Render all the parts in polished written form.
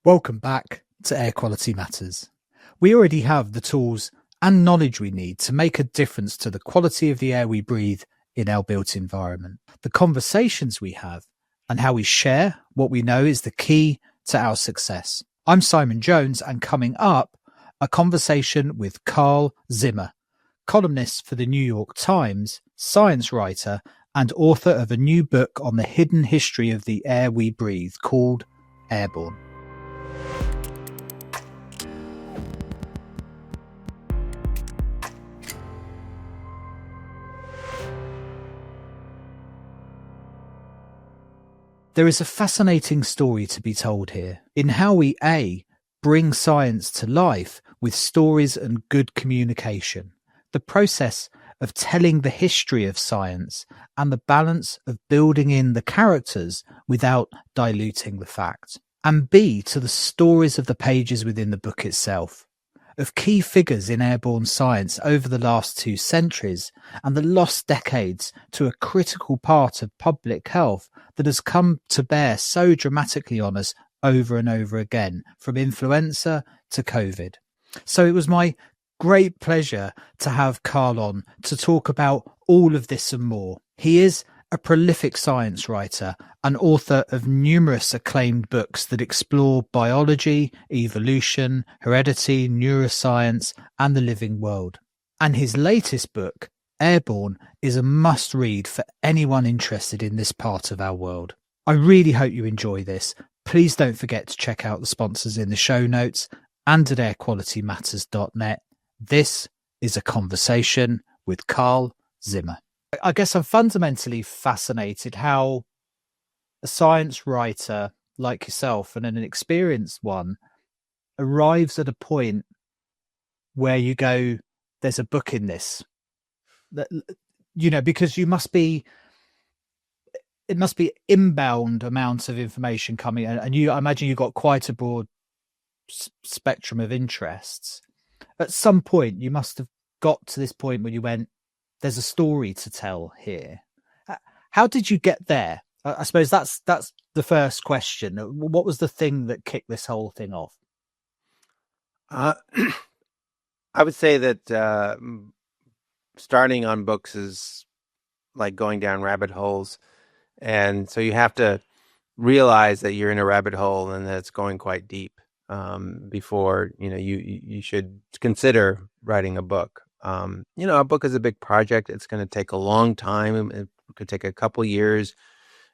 Welcome back to Air Quality Matters. We already have the tools and knowledge we need to make a difference to the quality of the air we breathe in our built environment. The conversations we have and how we share what we know is the key to our success. I'm Simon Jones, and coming up, a conversation with Carl Zimmer, columnist for the New York Times, science writer, and author of a new book on the hidden history of the air we breathe called Airborne. There is a fascinating story to be told here in how we bring science to life with stories and good communication, the process of telling the history of science and the balance of building in the characters without diluting the fact, and B, to the stories of the pages within the book itself, of key figures in airborne science over the last 2 centuries and the lost decades to a critical part of public health that has come to bear so dramatically on us over and over again, from influenza to COVID. So it was my great pleasure to have Carl on to talk about all of this and more. He is a prolific science writer and author of numerous acclaimed books that explore biology, evolution, heredity, neuroscience, and the living world. And his latest book, Airborne, is a must-read for anyone interested in this part of our world. I really hope you enjoy this. Please don't forget to check out the sponsors in the show notes and at airqualitymatters.net. This is a conversation with Carl Zimmer. I guess I'm fundamentally fascinated how a science writer like yourself and an experienced one arrives at a point where you go, there's a book in this. That, because it must be inbound amounts of information coming, and I imagine you got quite a broad spectrum of interests. At some point, you must have got to this point where you went, there's a story to tell here. How did you get there? I suppose that's the first question. What was the thing that kicked this whole thing off? I would say that starting on books is like going down rabbit holes. And so you have to realize that you're in a rabbit hole and that it's going quite deep before, you should consider writing a book. A book is a big project. It's going to take a long time. It could take a couple years.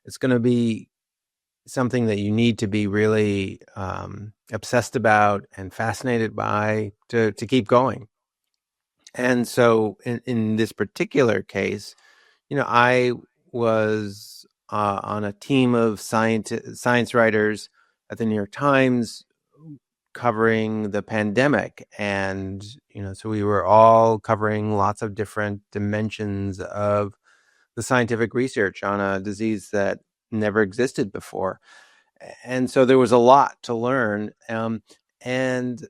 It's going to be something that you need to be really obsessed about and fascinated by to keep going. And so in this particular case, I was on a team of science writers at the New York Times covering the pandemic. And, so we were all covering lots of different dimensions of the scientific research on a disease that never existed before. And so there was a lot to learn. And there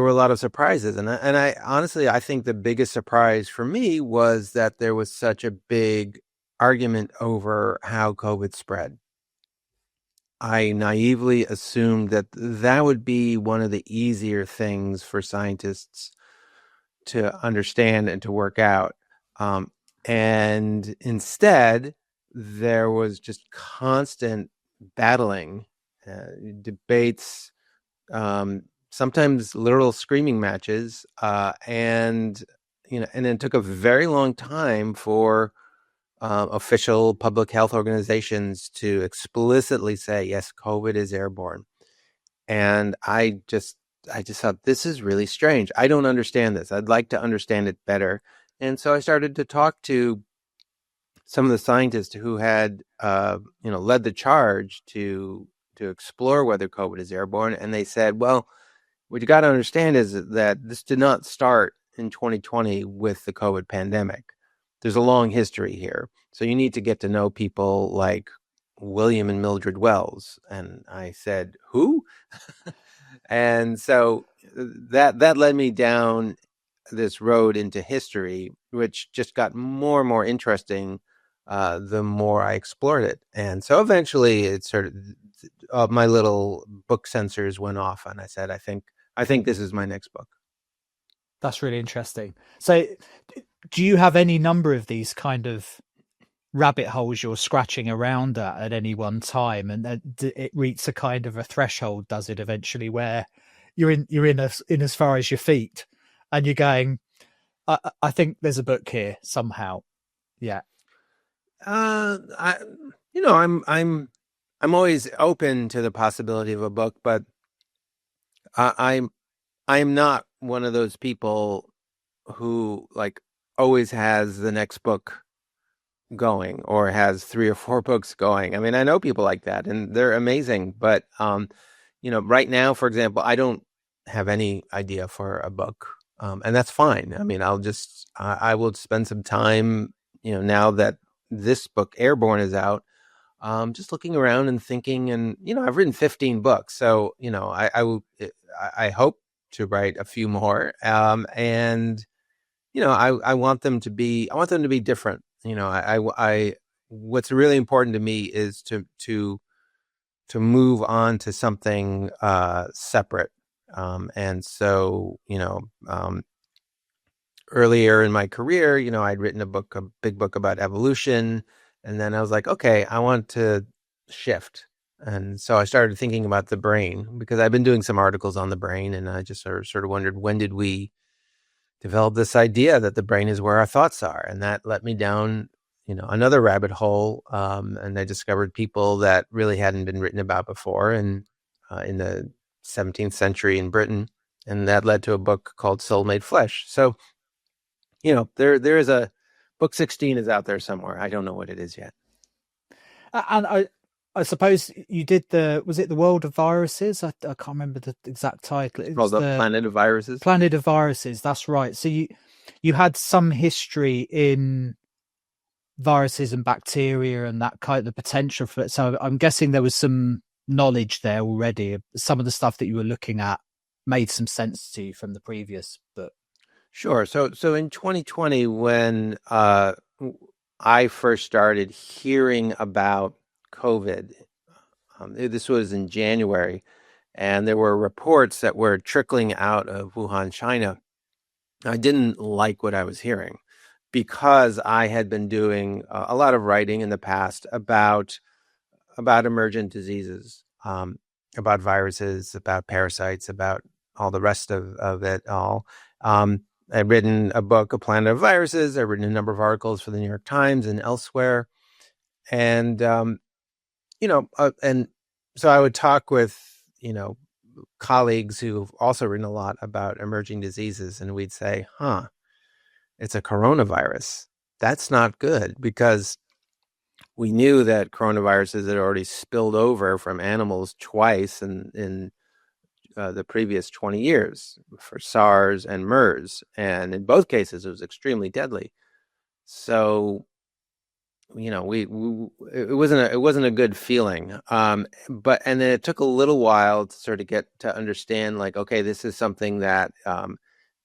were a lot of surprises. And I honestly, I think the biggest surprise for me was that there was such a big argument over how COVID spread. I naively assumed that would be one of the easier things for scientists to understand and to work out. And instead, there was just constant battling, debates, sometimes literal screaming matches, and it took a very long time for official public health organizations to explicitly say, yes, COVID is airborne. And I just thought, this is really strange. I don't understand this. I'd like to understand it better. And so I started to talk to some of the scientists who had, led the charge to explore whether COVID is airborne. And they said, well, what you got to understand is that this did not start in 2020 with the COVID pandemic. There's a long history here. So you need to get to know people like William and Mildred Wells. And I said, who? And so that led me down this road into history, which just got more and more interesting the more I explored it. And so eventually it sort of, my little book sensors went off and I said, I think this is my next book. That's really interesting. So do you have any number of these kind of rabbit holes you're scratching around at any one time, and it reaches a kind of a threshold, does it eventually, where you're in as far as your feet and you're going, I think there's a book here somehow. Yeah. I, you know, I'm always open to the possibility of a book, but I'm not one of those people who like always has the next book going or has 3 or 4 books going. I mean, I know people like that and they're amazing, but right now, for example, I don't have any idea for a book. And that's fine. I mean, I will spend some time, now that this book Airborne is out, just looking around and thinking, and, I've written 15 books. So, I hope to write a few more. And, I want them to be different. What's really important to me is to move on to something separate. And so, earlier in my career, I'd written a big book about evolution. And then I was like, okay, I want to shift. And so I started thinking about the brain, because I've been doing some articles on the brain, and I just sort of wondered, when did we develop this idea that the brain is where our thoughts are? And that let me down, another rabbit hole. And I discovered people that really hadn't been written about before, and in the 17th century in Britain. And that led to a book called Soul Made Flesh. So, there is a book 16 is out there somewhere. I don't know what it is yet. And I suppose you did was it the World of Viruses? I can't remember the exact title. It's called the Planet of Viruses. Planet of Viruses. That's right. So you had some history in viruses and bacteria and that kind of the potential for it. So I'm guessing there was some knowledge there already. Some of the stuff that you were looking at made some sense to you from the previous book. Sure. So in 2020, when I first started hearing about COVID, this was in January, and there were reports that were trickling out of Wuhan, China. I didn't like what I was hearing, because I had been doing a lot of writing in the past about emergent diseases, about viruses, about parasites, about all the rest of it all. I've written a book, A Planet of Viruses. I've written a number of articles for the New York Times and elsewhere. And, and so I would talk with, colleagues who've also written a lot about emerging diseases, and we'd say, it's a coronavirus. That's not good, because we knew that coronaviruses had already spilled over from animals twice in the previous 20 years, for SARS and MERS. And in both cases, it was extremely deadly. So, it wasn't a good feeling. And then it took a little while to sort of get to understand, like, okay, this is something that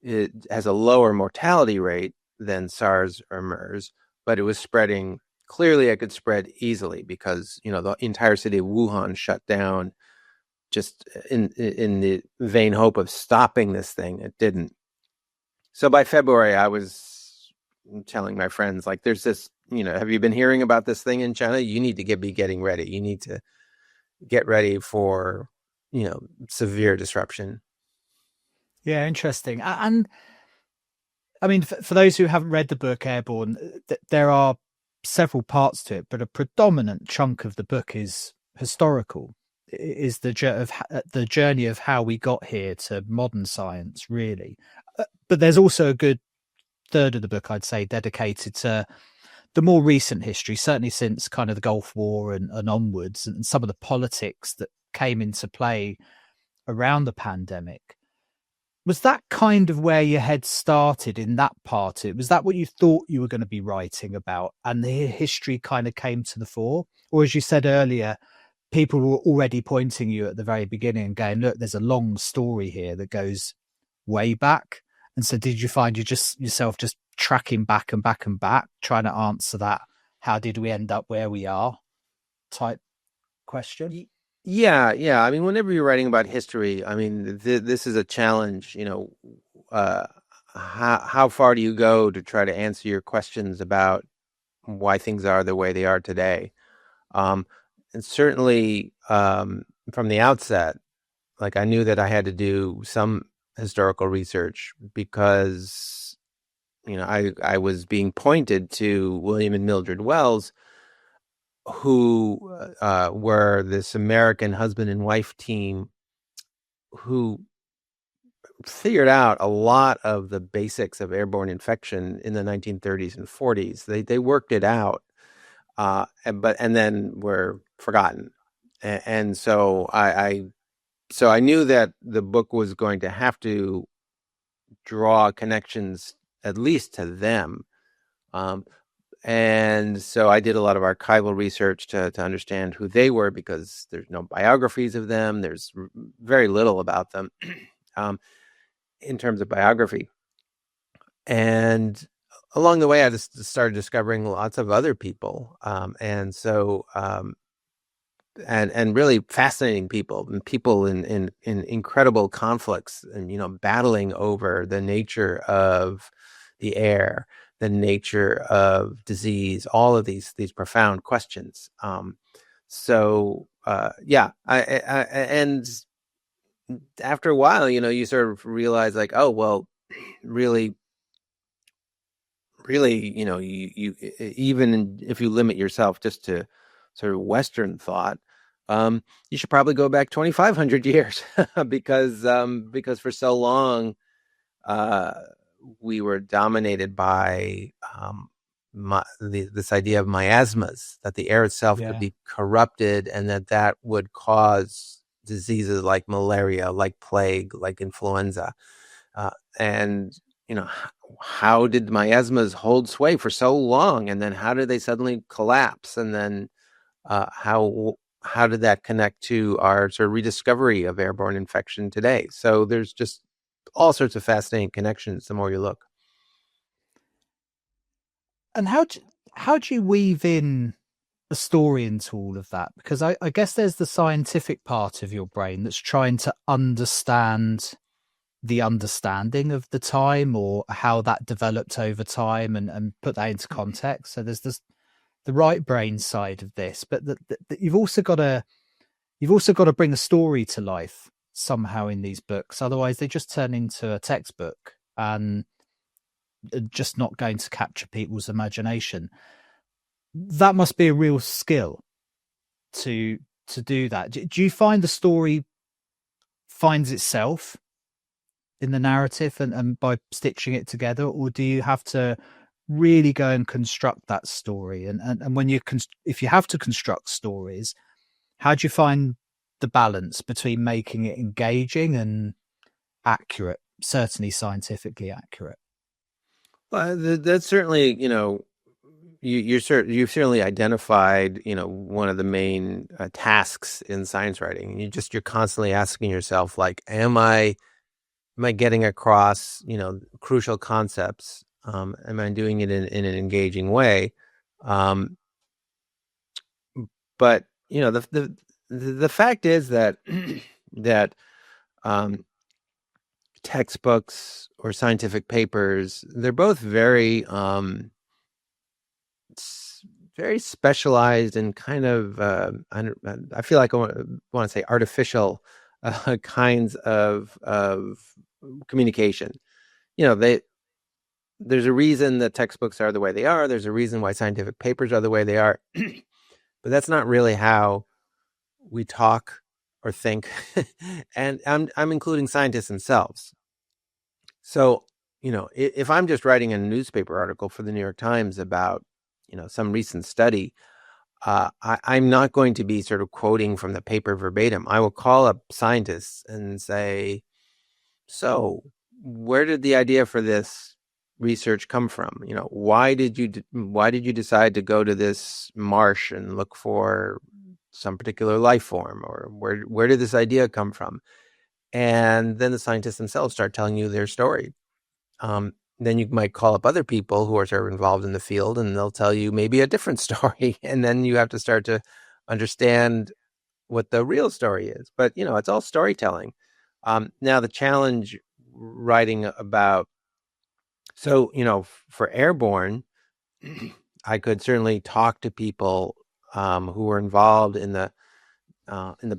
it has a lower mortality rate than SARS or MERS, but it was spreading. Clearly, it could spread easily, because, the entire city of Wuhan shut down, just in the vain hope of stopping this thing. It didn't. So by February, I was telling my friends, like, there's this, have you been hearing about this thing in China? You need to be getting ready. You need to get ready for, severe disruption. Yeah, interesting. And I mean, for those who haven't read the book Airborne, there are several parts to it, but a predominant chunk of the book is historical. Is the journey of how we got here to modern science, really. But there's also a good third of the book, I'd say, dedicated to the more recent history, certainly since kind of the Gulf War and onwards, and some of the politics that came into play around the pandemic. Was that kind of where your head started in that part? Was that what you thought you were going to be writing about, and the history kind of came to the fore? Or, as you said earlier, people were already pointing you at the very beginning and going, look, there's a long story here that goes way back. And so did you find yourself just tracking back and back and back, trying to answer that how did we end up where we are type question. Yeah. I mean, whenever you're writing about history, I mean, this is a challenge. How far do you go to try to answer your questions about why things are the way they are today? And certainly, from the outset, like I knew that I had to do some historical research because, I was being pointed to William and Mildred Wells, who were this American husband and wife team who figured out a lot of the basics of airborne infection in the 1930s and 40s. They worked it out, and then were forgotten. And so I knew that the book was going to have to draw connections at least to them. And so I did a lot of archival research to understand who they were, because there's no biographies of them. There's very little about them in terms of biography. And along the way, I just started discovering lots of other people. And really fascinating people, and people in incredible conflicts, and battling over the nature of the air, the nature of disease, all of these profound questions. And after a while, you sort of realize, like, oh well, really, you even if you limit yourself just to sort of Western thought, you should probably go back 2,500 years because for so long we were dominated by this idea of miasmas, that the air itself could be corrupted, and that would cause diseases like malaria, like plague, like influenza. And how did miasmas hold sway for so long, and then how did they suddenly collapse, and then how did that connect to our sort of rediscovery of airborne infection today? So there's just all sorts of fascinating connections the more you look. And how do you weave in a story into all of that? Because I guess there's the scientific part of your brain that's trying to understand the understanding of the time, or how that developed over time, and put that into context. So there's the right brain side of this, but you've also got to bring a story to life somehow in these books. Otherwise, they just turn into a textbook and just not going to capture people's imagination. That must be a real skill to do that. Do you find the story finds itself in the narrative and by stitching it together, or do you have to really go and construct that story? And when if you have to construct stories, how do you find the balance between making it engaging and accurate, certainly scientifically accurate? Well, that's certainly, you've certainly identified, one of the main tasks in science writing. You're constantly asking yourself, like, am I getting across, crucial concepts? Am I doing it in an engaging way? But the fact is that that textbooks or scientific papers, they're both very very specialized and kind of I feel like I want to say artificial kinds of communication. There's a reason that textbooks are the way they are. There's a reason why scientific papers are the way they are. But that's not really how we talk or think. And I'm including scientists themselves. So, if I'm just writing a newspaper article for the New York Times about, some recent study, I'm not going to be sort of quoting from the paper verbatim. I will call up scientists and say, so where did the idea for this research come from? Why did you decide to go to this marsh and look for some particular life form, or where did this idea come from? And then the scientists themselves start telling you their story. then you might call up other people who are sort of involved in the field, and they'll tell you maybe a different story. And then you have to start to understand what the real story is. But, it's all storytelling. Now, the challenge writing about, so, for Airborne, I could certainly talk to people who were involved in the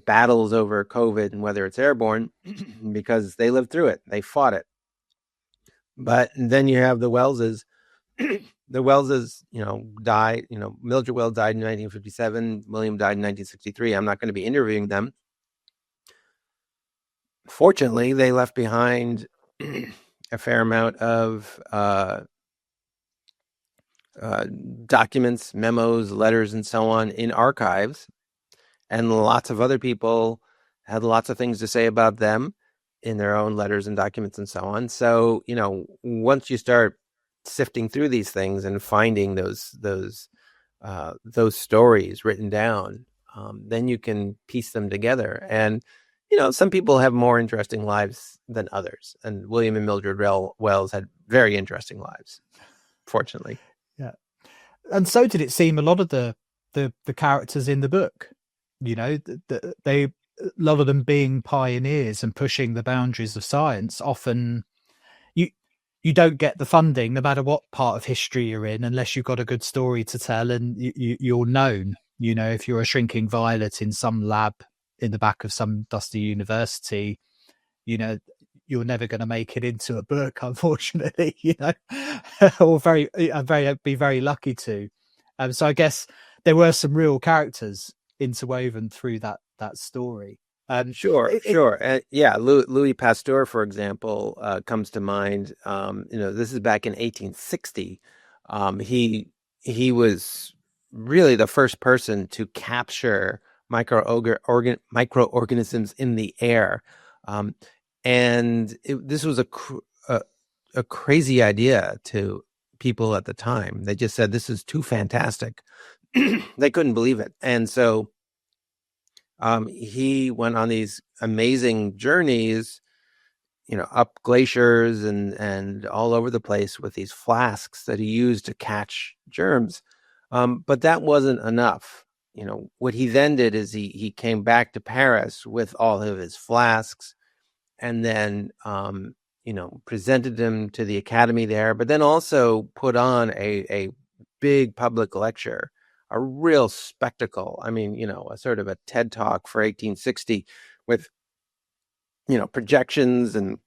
battles over COVID and whether it's airborne because they lived through it. They fought it. But then you have the Wellses. The Wellses, died. Mildred Wells died in 1957. William died in 1963. I'm not going to be interviewing them. Fortunately, they left behind a fair amount of documents, memos, letters, and so on in archives. And lots of other people had lots of things to say about them in their own letters and documents and so on. So, once you start sifting through these things and finding those stories written down, then you can piece them together. And, some people have more interesting lives than others. And William and Mildred Wells had very interesting lives, fortunately. Yeah. And so did it seem a lot of the characters in the book. A lot of them being pioneers and pushing the boundaries of science. Often you don't get the funding no matter what part of history you're in unless you've got a good story to tell and you're known. If you're a shrinking violet in some lab in the back of some dusty university, you're never going to make it into a book, unfortunately, or be very lucky to. So I guess there were some real characters interwoven through that story. Sure. Yeah, Louis Pasteur, for example, comes to mind. This is back in 1860. He was really the first person to capture microorganisms in the air, and this was a crazy idea to people at the time. They just said, "This is too fantastic." They couldn't believe it, and so he went on these amazing journeys, up glaciers and all over the place with these flasks that he used to catch germs. But that wasn't enough. What he then did is he came back to Paris with all of his flasks and then, presented them to the Academy there, but then also put on a big public lecture, a real spectacle. I mean, a sort of a TED Talk for 1860 with, projections and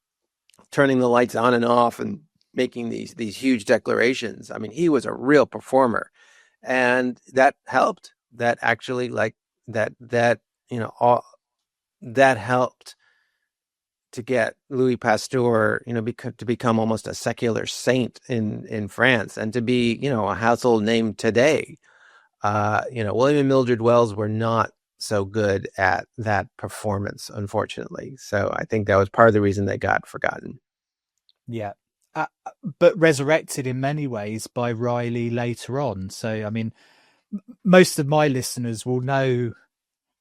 turning the lights on and off and making these huge declarations. I mean, he was a real performer, and that helped. That actually, that helped to get Louis Pasteur, to become almost a secular saint in France and to be, a household name today. William and Mildred Wells were not so good at that performance, unfortunately. So I think that was part of the reason they got forgotten. Yeah. But resurrected in many ways by Reilly later on. So, I mean, most of my listeners will know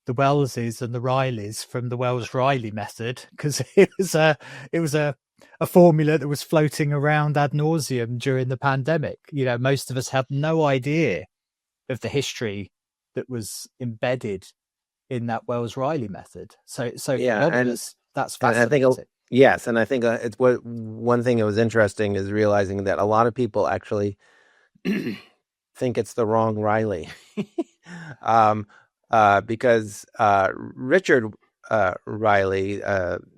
the Wellses and the Reillys from the Wells-Reilly method because it was a formula that was floating around ad nauseum during the pandemic. Most of us had no idea of the history that was embedded in that Wells-Reilly method. So yeah, for a lot of us, that's fascinating. Yes, and I think it's one thing that was interesting is realizing that a lot of people actually think it's the wrong Reilly, because Richard Reilly,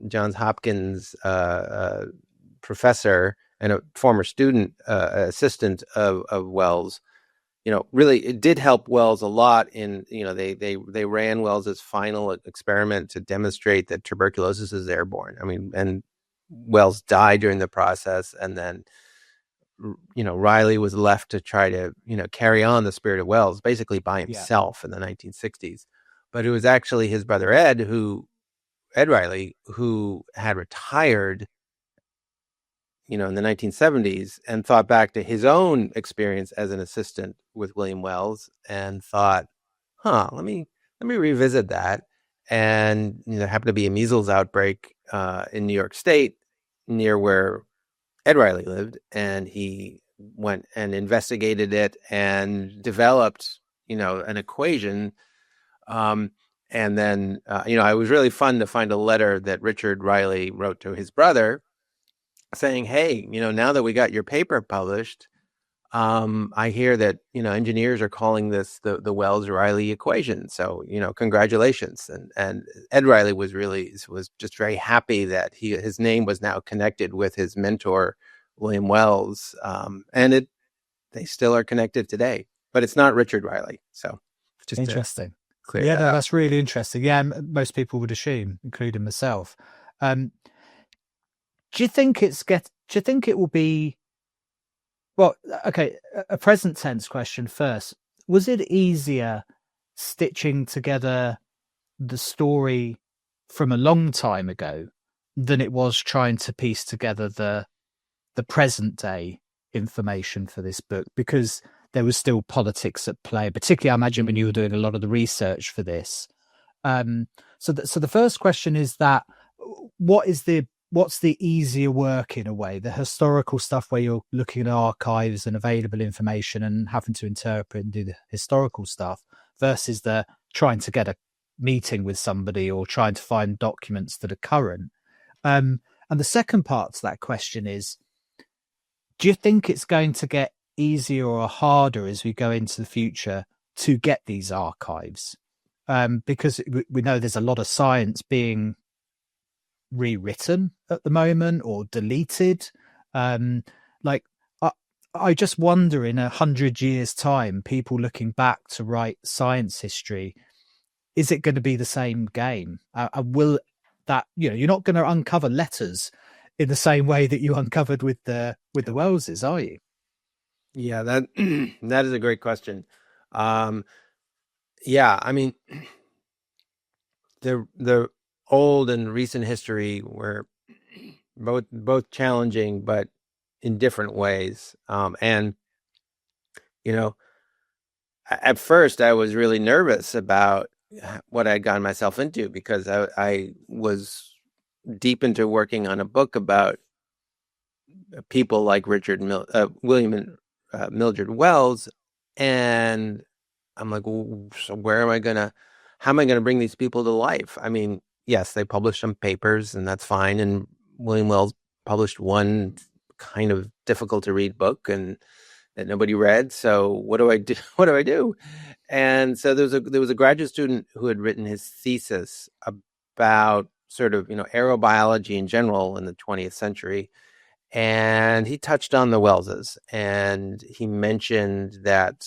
Johns Hopkins professor and a former student assistant of Wells, really it did help Wells a lot in, they ran Wells's final experiment to demonstrate that tuberculosis is airborne. I mean, and Wells died during the process, and then, Reilly was left to try to, carry on the spirit of Wells basically by himself in the 1960s. But it was actually his brother Ed Reilly, who had retired, in the 1970s and thought back to his own experience as an assistant with William Wells and thought, let me revisit that. And there happened to be a measles outbreak in New York State near where Ed Riley lived, and he went and investigated it and developed, an equation. And then, it was really fun to find a letter that Richard Riley wrote to his brother saying, hey, now that we got your paper published, I hear that, engineers are calling this the Wells-Reilly equation. So, congratulations. And Ed Riley was just very happy that his name was now connected with his mentor, William Wells. And they still are connected today, but it's not Richard Riley. So just interesting. Clear yeah, that no, up. that's really interesting. Yeah, most people would assume, including myself. Do you think it will be, well, okay, a present tense question first. Was it easier stitching together the story from a long time ago than it was trying to piece together the present day information for this book, because there was still politics at play, particularly I imagine when you were doing a lot of the research for this? So the first question is that what's the easier work, in a way, the historical stuff where you're looking at archives and available information and having to interpret and do the historical stuff, versus the trying to get a meeting with somebody or trying to find documents that are current? And the second part to that question is, do you think it's going to get easier or harder as we go into the future to get these archives? Because we know there's a lot of science being rewritten at the moment or deleted. I just wonder, in 100 years' time, people looking back to write science history, is it going to be the same game? Will that, you're not going to uncover letters in the same way that you uncovered with the Wellses, are you? Yeah, that is a great question. Yeah, I mean, the old and recent history were both challenging, but in different ways. And at first I was really nervous about what I'd gotten myself into, because I was deep into working on a book about people like William and Mildred Wells, and I'm like, well, so how am I gonna bring these people to life? I mean, yes, they published some papers, and that's fine. And William Wells published one kind of difficult to read book, and that nobody read. So what do I do? What do I do? And so there was a graduate student who had written his thesis about sort of aerobiology in general in the 20th century. And he touched on the Wellses, and he mentioned that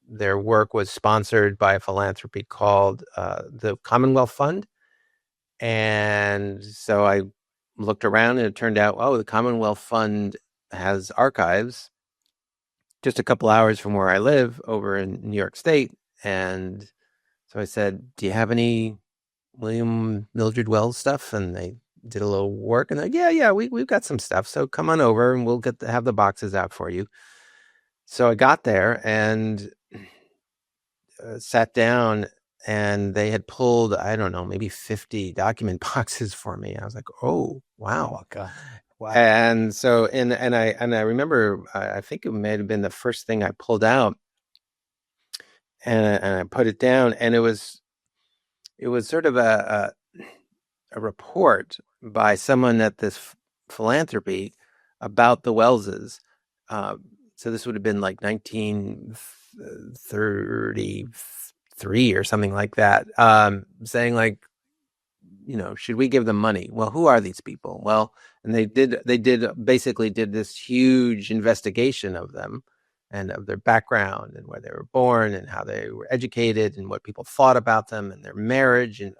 their work was sponsored by a philanthropy called the Commonwealth Fund. And so I looked around, and it turned out, the Commonwealth Fund has archives just a couple hours from where I live over in New York State. And so I said, do you have any William Mildred Wells stuff? And they did a little work, and like, yeah, we've got some stuff. So come on over, and we'll have the boxes out for you. So I got there and sat down, and they had pulled, I don't know, maybe 50 document boxes for me. I was like, oh, wow. Oh, God. Wow. And so, and I remember, I think it may have been the first thing I pulled out, and I put it down, and it was sort of a report by someone at this philanthropy about the Wellses. So this would have been like 1933 or something like that, saying like, should we give them money? Well, who are these people? Well, and they basically did this huge investigation of them and of their background and where they were born and how they were educated and what people thought about them and their marriage, and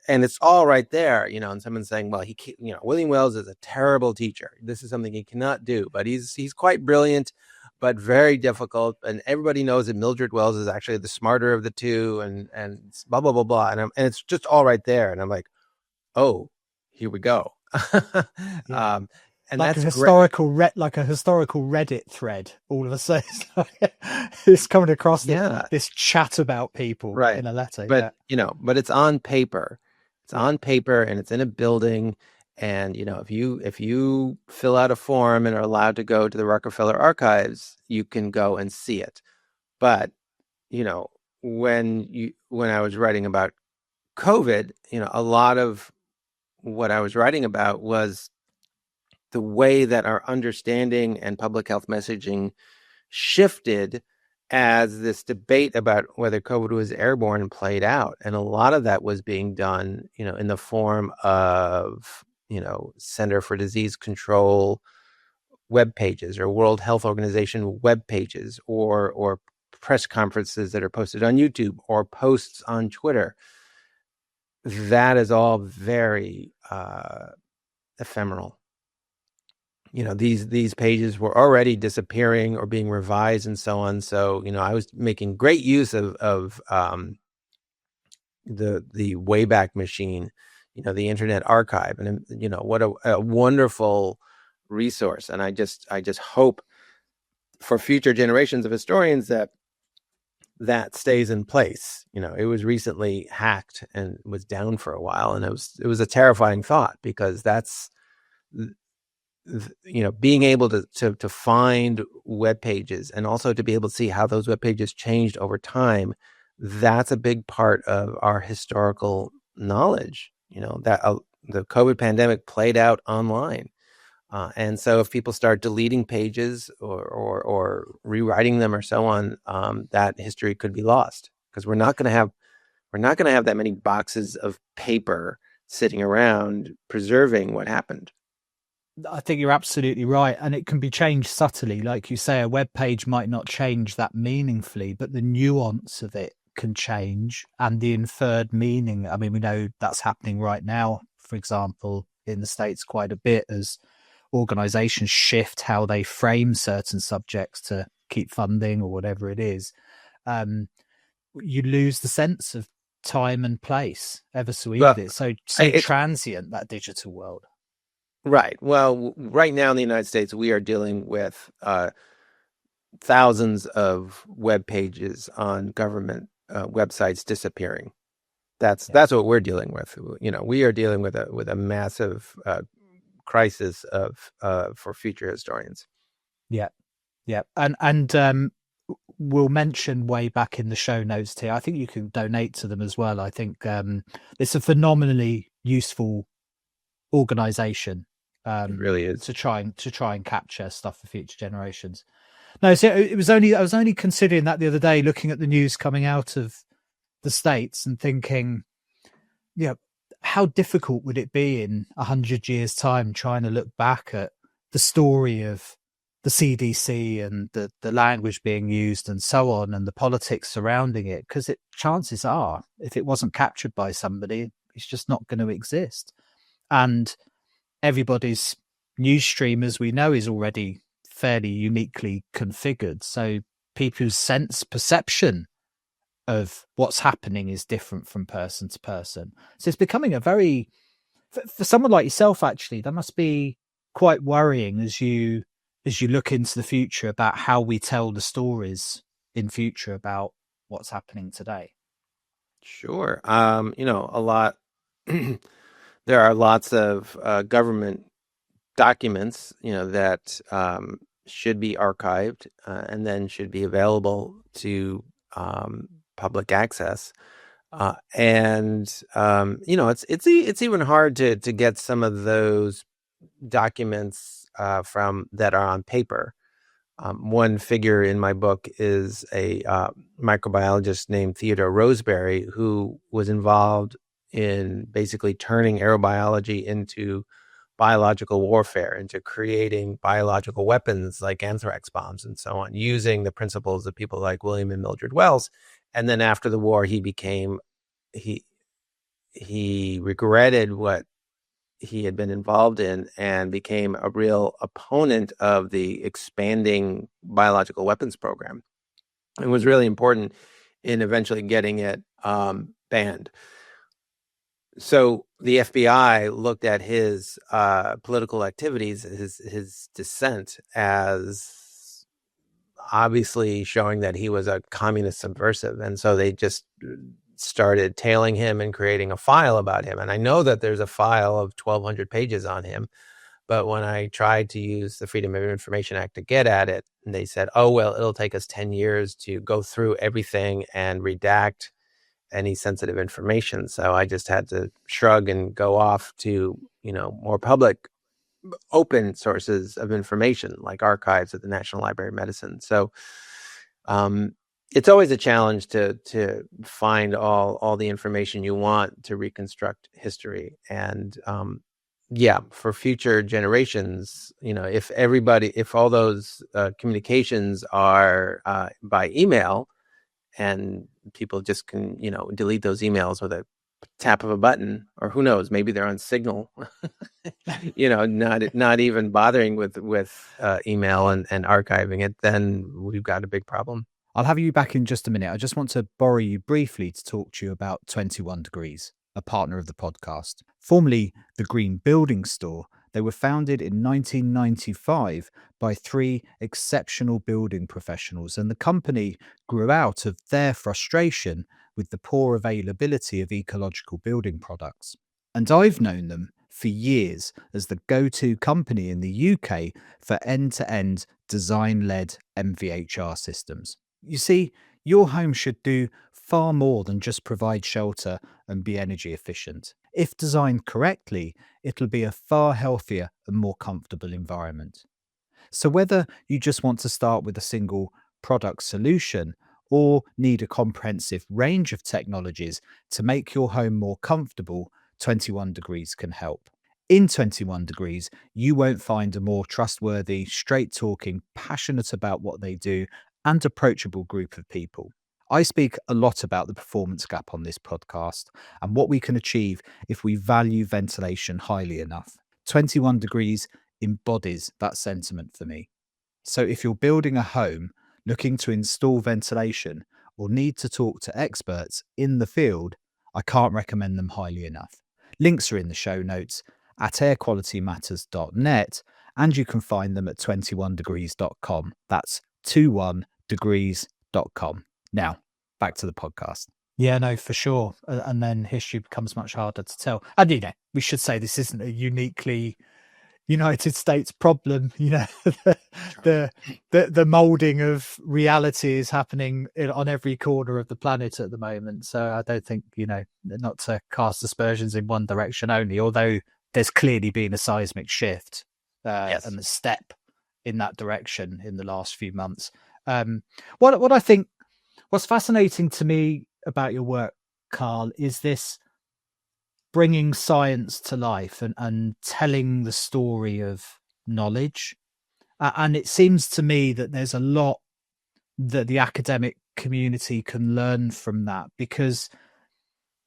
and it's all right there, and someone's saying, well, William Wells is a terrible teacher. This is something he cannot do, but he's quite brilliant, but very difficult. And everybody knows that Mildred Wells is actually the smarter of the two, and blah, blah, blah, blah. And it's just all right there. And I'm like, oh, here we go. Yeah. And like that's a historical like a historical Reddit thread. All of a sudden, it's coming across this chat about people in a letter. But but it's on paper. It's on paper, and it's in a building, And, if you fill out a form and are allowed to go to the Rockefeller archives, you can go and see it. But, when I was writing about COVID, a lot of what I was writing about was the way that our understanding and public health messaging shifted as this debate about whether COVID was airborne played out. And a lot of that was being done, in the form of, Center for Disease Control web pages or World Health Organization web pages or press conferences that are posted on YouTube or posts on Twitter. That is all very ephemeral. These pages were already disappearing or being revised and so on. So, I was making great use of the Wayback Machine, the Internet Archive, and what a wonderful resource. And I just hope for future generations of historians that stays in place. It was recently hacked and was down for a while, and it was a terrifying thought, because that's being able to find web pages and also to be able to see how those web pages changed over time. That's a big part of our historical knowledge, that the COVID pandemic played out online. And so if people start deleting pages or rewriting them or so on, that history could be lost, because we're not going to have that many boxes of paper sitting around preserving what happened. I think you're absolutely right. And it can be changed subtly. Like you say, a web page might not change that meaningfully, but the nuance of it can change, and the inferred meaning. I mean, we know that's happening right now, for example, in the States quite a bit, as organizations shift how they frame certain subjects to keep funding or whatever it is. You lose the sense of time and place ever so easily. It's so transient, that digital world. Right. Well, right now in the United States, we are dealing with thousands of web pages on government websites disappearing. That's what we're dealing with. We are dealing with a massive crisis for future historians. Yeah. And we'll mention Wayback in the show notes here. I think you can donate to them as well. I think it's a phenomenally useful organization. It really is, to try and capture stuff for future generations. No, so I was only considering that the other day, looking at the news coming out of the States and thinking, how difficult would it be in 100 years' time trying to look back at the story of the CDC and the language being used and so on, and the politics surrounding it? Because chances are, if it wasn't captured by somebody, it's just not going to exist. And everybody's news stream, as we know, is already fairly uniquely configured. So people's perception of what's happening is different from person to person. So it's becoming for someone like yourself, actually, that must be quite worrying as you look into the future about how we tell the stories in future about what's happening today. Sure. A lot. There are lots of government documents, that should be archived and then should be available to public access. It's even hard to get some of those documents from that are on paper. One figure in my book is a microbiologist named Theodore Roseberry, who was involved in basically turning aerobiology into biological warfare, into creating biological weapons like anthrax bombs and so on, using the principles of people like William and Mildred Wells. And then after the war, he regretted what he had been involved in and became a real opponent of the expanding biological weapons program. It was really important in eventually getting it banned. So the FBI looked at his political activities, his dissent, as obviously showing that he was a communist subversive. And so they just started tailing him and creating a file about him. And I know that there's a file of 1,200 pages on him. But when I tried to use the Freedom of Information Act to get at it, and they said, oh, well, it'll take us 10 years to go through everything and redact any sensitive information. So I just had to shrug and go off to, more public, open sources of information like archives at the National Library of Medicine. So it's always a challenge to find all the information you want to reconstruct history. And for future generations, if all those communications are by email, and people just can, delete those emails with a tap of a button, or who knows, maybe they're on Signal, not even bothering with email and archiving it, then we've got a big problem. I'll have you back in just a minute. I just want to borrow you briefly to talk to you about 21 Degrees, a partner of the podcast. Formerly the Green Building Store, they were founded in 1995 by 3 exceptional building professionals, and the company grew out of their frustration with the poor availability of ecological building products. And I've known them for years as the go-to company in the UK for end-to-end design-led MVHR systems. You see, your home should do far more than just provide shelter and be energy efficient. If designed correctly, it'll be a far healthier and more comfortable environment. So whether you just want to start with a single product solution or need a comprehensive range of technologies to make your home more comfortable, 21 Degrees can help. In 21 Degrees, you won't find a more trustworthy, straight-talking, passionate about what they do, and approachable group of people. I speak a lot about the performance gap on this podcast and what we can achieve if we value ventilation highly enough. 21 Degrees embodies that sentiment for me. So if you're building a home, looking to install ventilation, or need to talk to experts in the field, I can't recommend them highly enough. Links are in the show notes at airqualitymatters.net, and you can find them at 21degrees.com. That's 21degrees.com. Now, back to the podcast. Yeah, no, for sure. And then history becomes much harder to tell. And, we should say this isn't a uniquely United States problem. The molding of reality is happening on every corner of the planet at the moment. So I don't think, not to cast aspersions in one direction only, although there's clearly been a seismic shift Yes. and a step in that direction in the last few months. What I think, what's fascinating to me about your work, Carl, is this bringing science to life and telling the story of knowledge. And it seems to me that there's a lot that the academic community can learn from that, because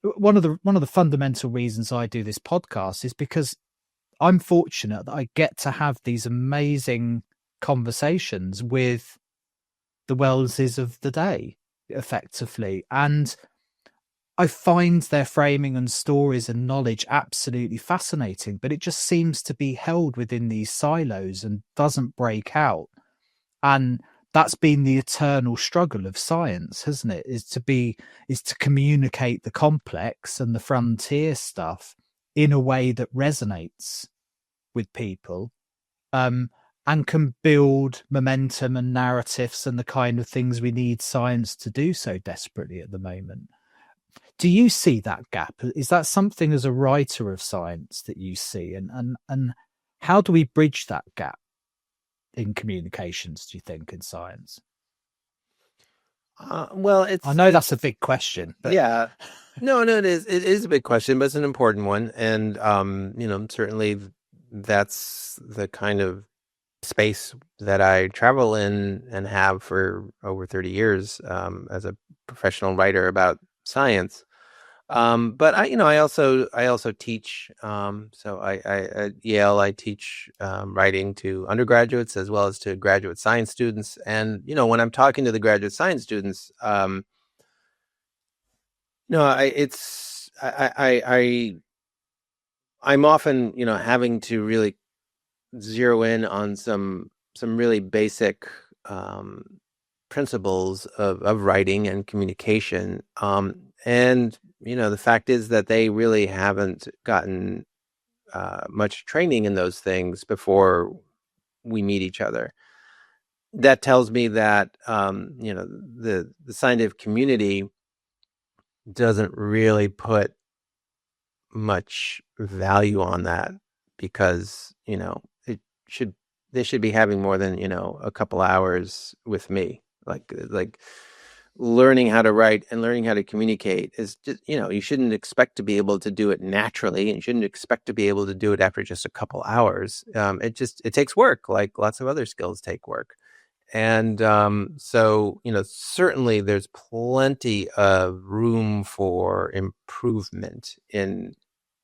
one of the fundamental reasons I do this podcast is because I'm fortunate that I get to have these amazing conversations with the Welleses of the day, effectively. And I find their framing and stories and knowledge absolutely fascinating, but it just seems to be held within these silos and doesn't break out. And that's been the eternal struggle of science, hasn't it? Is to communicate the complex and the frontier stuff in a way that resonates with people, and can build momentum and narratives and the kind of things we need science to do so desperately at the moment. Do you see that gap? Is that something as a writer of science that you see? And how do we bridge that gap in communications, do you think, in science? Well, I know that's a big question. But... Yeah. No, it is. It is a big question, but it's an important one. And, certainly that's the kind of space that I travel in and have for over 30 years as a professional writer about science. But I also teach. So I at Yale, I teach writing to undergraduates as well as to graduate science students. And when I'm talking to the graduate science students, I'm often having to really zero in on some really basic principles of writing and communication. And, the fact is that they really haven't gotten much training in those things before we meet each other. That tells me that, the scientific community doesn't really put much value on that because, they should be having more than, a couple hours with me. Like learning how to write and learning how to communicate is just, you shouldn't expect to be able to do it naturally, and you shouldn't expect to be able to do it after just a couple hours. It takes work, like lots of other skills take work. And so, certainly there's plenty of room for improvement in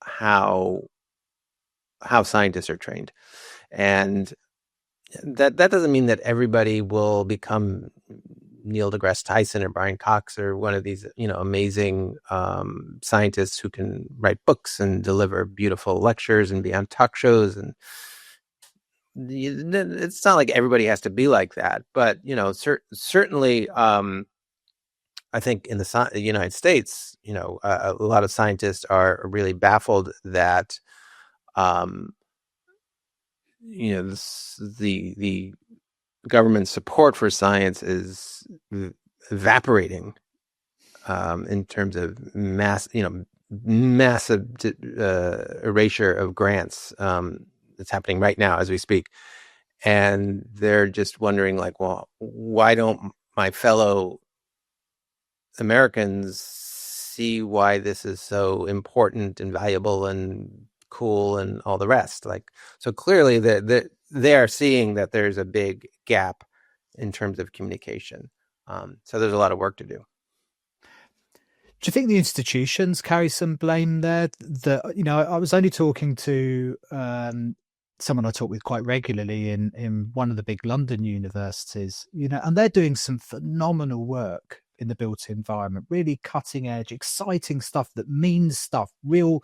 how scientists are trained. And that doesn't mean that everybody will become Neil deGrasse Tyson or Brian Cox or one of these, amazing scientists who can write books and deliver beautiful lectures and be on talk shows. And it's not like everybody has to be like that, but certainly, I think in the United States, a lot of scientists are really baffled that, the government support for science is evaporating in terms of massive erasure of grants. That's happening right now as we speak. And they're just wondering, like, well, why don't my fellow Americans see why this is so important and valuable and cool and all the rest? Like, so clearly they are seeing that there's a big gap in terms of communication. So there's a lot of work to do. Do you think the institutions carry some blame there? I was only talking to someone I talk with quite regularly in one of the big London universities, and they're doing some phenomenal work in the built environment, really cutting edge, exciting stuff that means stuff, real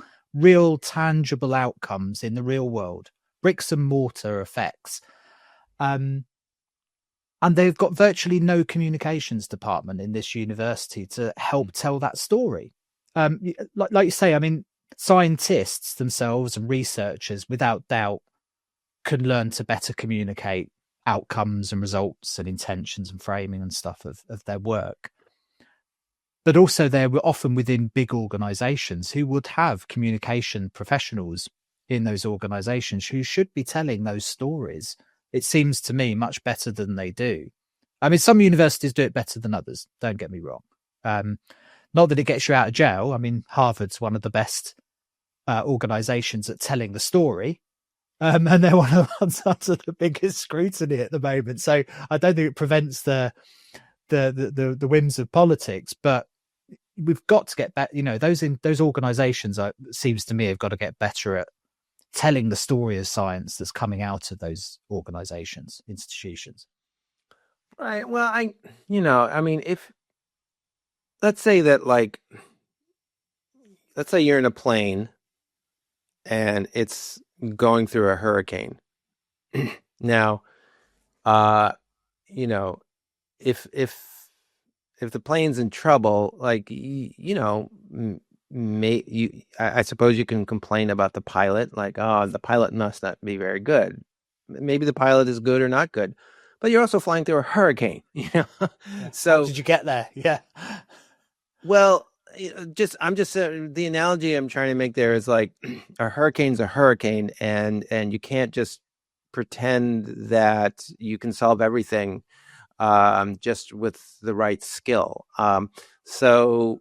tangible outcomes in the real world, bricks and mortar effects. And they've got virtually no communications department in this university to help tell that story. Like you say, I mean, scientists themselves and researchers, without doubt, can learn to better communicate outcomes and results and intentions and framing and stuff of their work. But also they're often within big organizations who would have communication professionals in those organizations who should be telling those stories. It seems to me much better than they do. I mean, some universities do it better than others, don't get me wrong. Not that it gets you out of jail. I mean, Harvard's one of the best organizations at telling the story. And they're one of the ones under the biggest scrutiny at the moment. So I don't think it prevents the whims of politics, but we've got to get better. Those organizations, seems to me, have got to get better at telling the story of science that's coming out of those organizations, institutions. Right. Well, I mean, if let's say you're in a plane and it's going through a hurricane. Now, if the plane's in trouble, like, I suppose you can complain about the pilot, like, oh, the pilot must not be very good. Maybe the pilot is good or not good, but you're also flying through a hurricane, Yeah. So how did you get there? Yeah. Well, the analogy I'm trying to make there is like a hurricane's a hurricane, and you can't just pretend that you can solve everything just with the right skill. So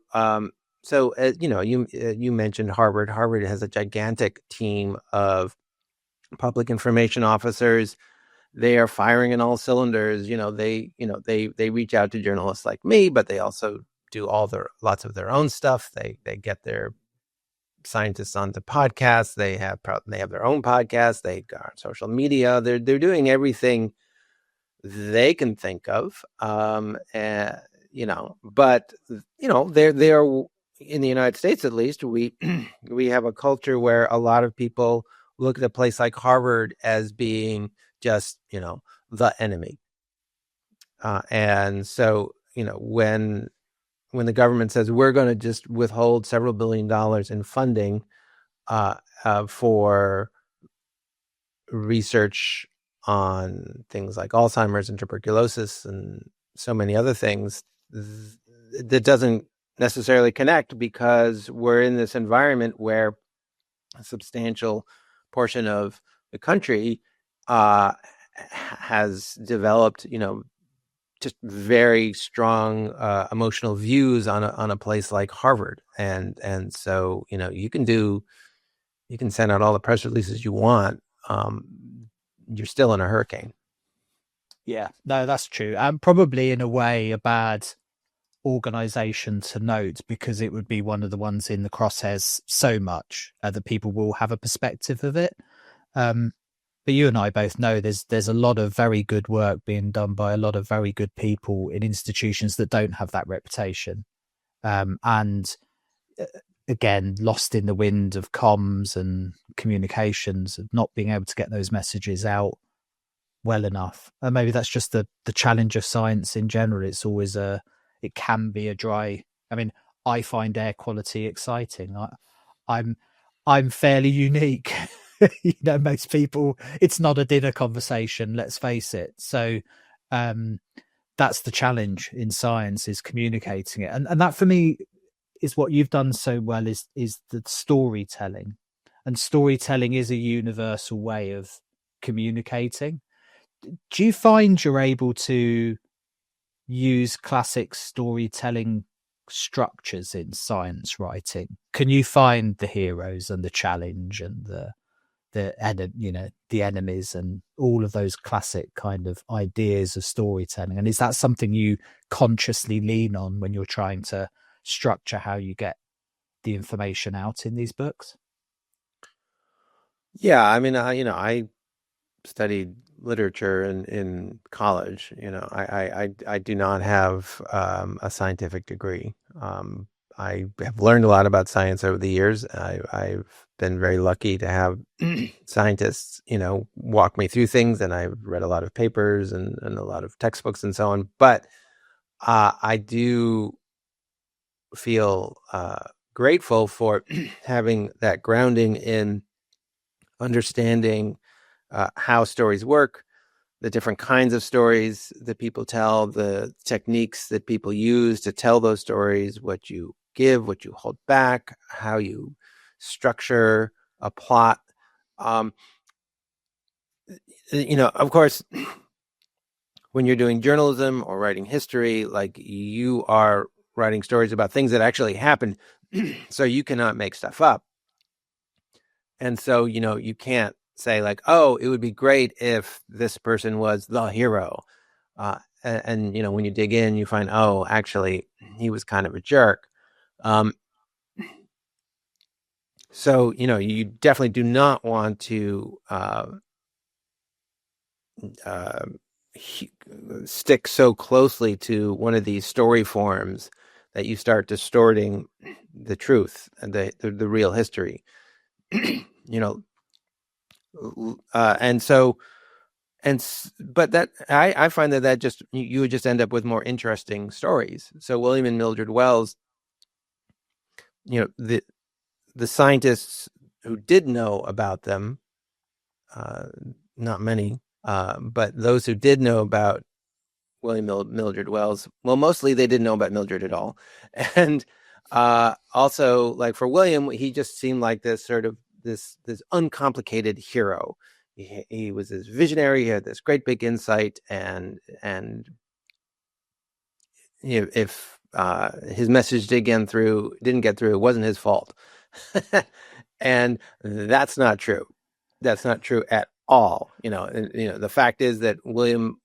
you mentioned Harvard. Harvard has a gigantic team of public information officers. They are firing in all cylinders. They reach out to journalists like me, but they also do lots of their own stuff. They get their scientists onto podcasts. They have their own podcasts. They go on social media. They're doing everything they can think of. But they're in the United States, at least, we have a culture where a lot of people look at a place like Harvard as being just, the enemy. And so, when when the government says we're going to just withhold several $billions in funding for research on things like Alzheimer's and tuberculosis and so many other things, that doesn't necessarily connect, because we're in this environment where a substantial portion of the country has developed, just very strong emotional views on a place like Harvard, and so you can send out all the press releases you want, you're still in a hurricane. Yeah, no, that's true, and probably in a way a bad organization to note, because it would be one of the ones in the crosshairs so much that people will have a perspective of it. But you and I both know there's a lot of very good work being done by a lot of very good people in institutions that don't have that reputation, and again, lost in the wind of comms and communications, of not being able to get those messages out well enough. And maybe that's just the challenge of science in general. It's always it can be a dry. I mean, I find air quality exciting. I'm fairly unique. Most people, it's not a dinner conversation, let's face it. So that's the challenge in science, is communicating it. And that for me is what you've done so well, is the storytelling. And storytelling is a universal way of communicating. Do you find you're able to use classic storytelling structures in science writing? Can you find the heroes and the challenge and the enemies and all of those classic kind of ideas of storytelling? And is that something you consciously lean on when you're trying to structure how you get the information out in these books? Yeah, I mean, I studied literature in college. I do not have a scientific degree. I have learned a lot about science over the years. I've been very lucky to have scientists, walk me through things, and I've read a lot of papers and a lot of textbooks and so on. But I do feel grateful for having that grounding in understanding how stories work, the different kinds of stories that people tell, the techniques that people use to tell those stories, what you give, what you hold back, how you structure a plot. Of course, when you're doing journalism or writing history, like, you are writing stories about things that actually happened, so you cannot make stuff up. And so, you can't say like, oh, it would be great if this person was the hero. And when you dig in, you find, oh, actually, he was kind of a jerk. So, you definitely do not want to stick so closely to one of these story forms that you start distorting the truth and the real history. But that I find that just, you would just end up with more interesting stories. So William and Mildred Wells, the scientists who did know about them, not many, but those who did know about William Mildred Wells, well, mostly they didn't know about Mildred at all. And also, like, for William, he just seemed like this sort of this uncomplicated hero. He was this visionary. He had this great big insight, and if his message didn't get through, it wasn't his fault. And that's not true. That's not true at all. The fact is that William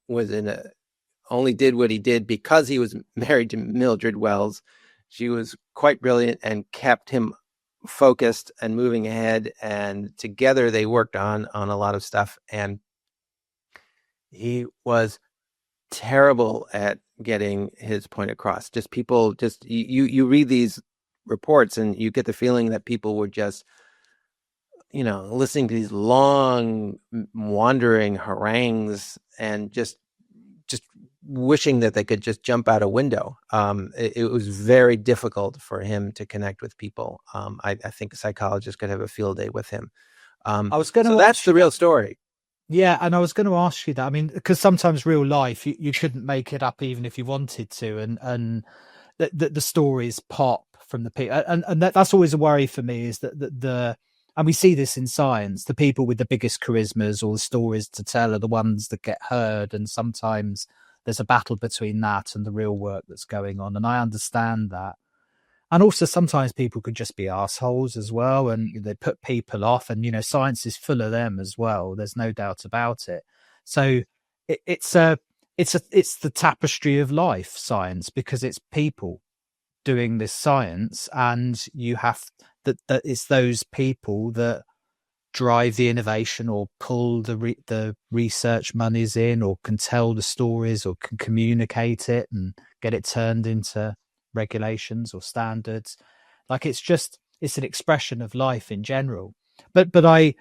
only did what he did because he was married to Mildred Wells. She was quite brilliant and kept him focused and moving ahead, and together they worked on a lot of stuff. And he was terrible at getting his point across. Just people, you read these reports and you get the feeling that people were just listening to these long wandering harangues and just wishing that they could just jump out a window. It was very difficult for him to connect with people. I think a psychologist could have a field day with him. I was going So to that's ask the you real that. story. Yeah, and I was going to ask you that. I mean, because sometimes real life, you couldn't make it up even if you wanted to, and the stories pop from the people, and that's always a worry for me, is that the and we see this in science, the people with the biggest charismas or the stories to tell are the ones that get heard, and sometimes there's a battle between that and the real work that's going on, and I understand that. And also sometimes people could just be assholes as well, and they put people off, and science is full of them as well, there's no doubt about it. So it's the tapestry of life, science, because it's people doing this science, and you have that it's those people that drive the innovation or pull the research monies in, or can tell the stories, or can communicate it and get it turned into regulations or standards. Like it's an expression of life in general. But I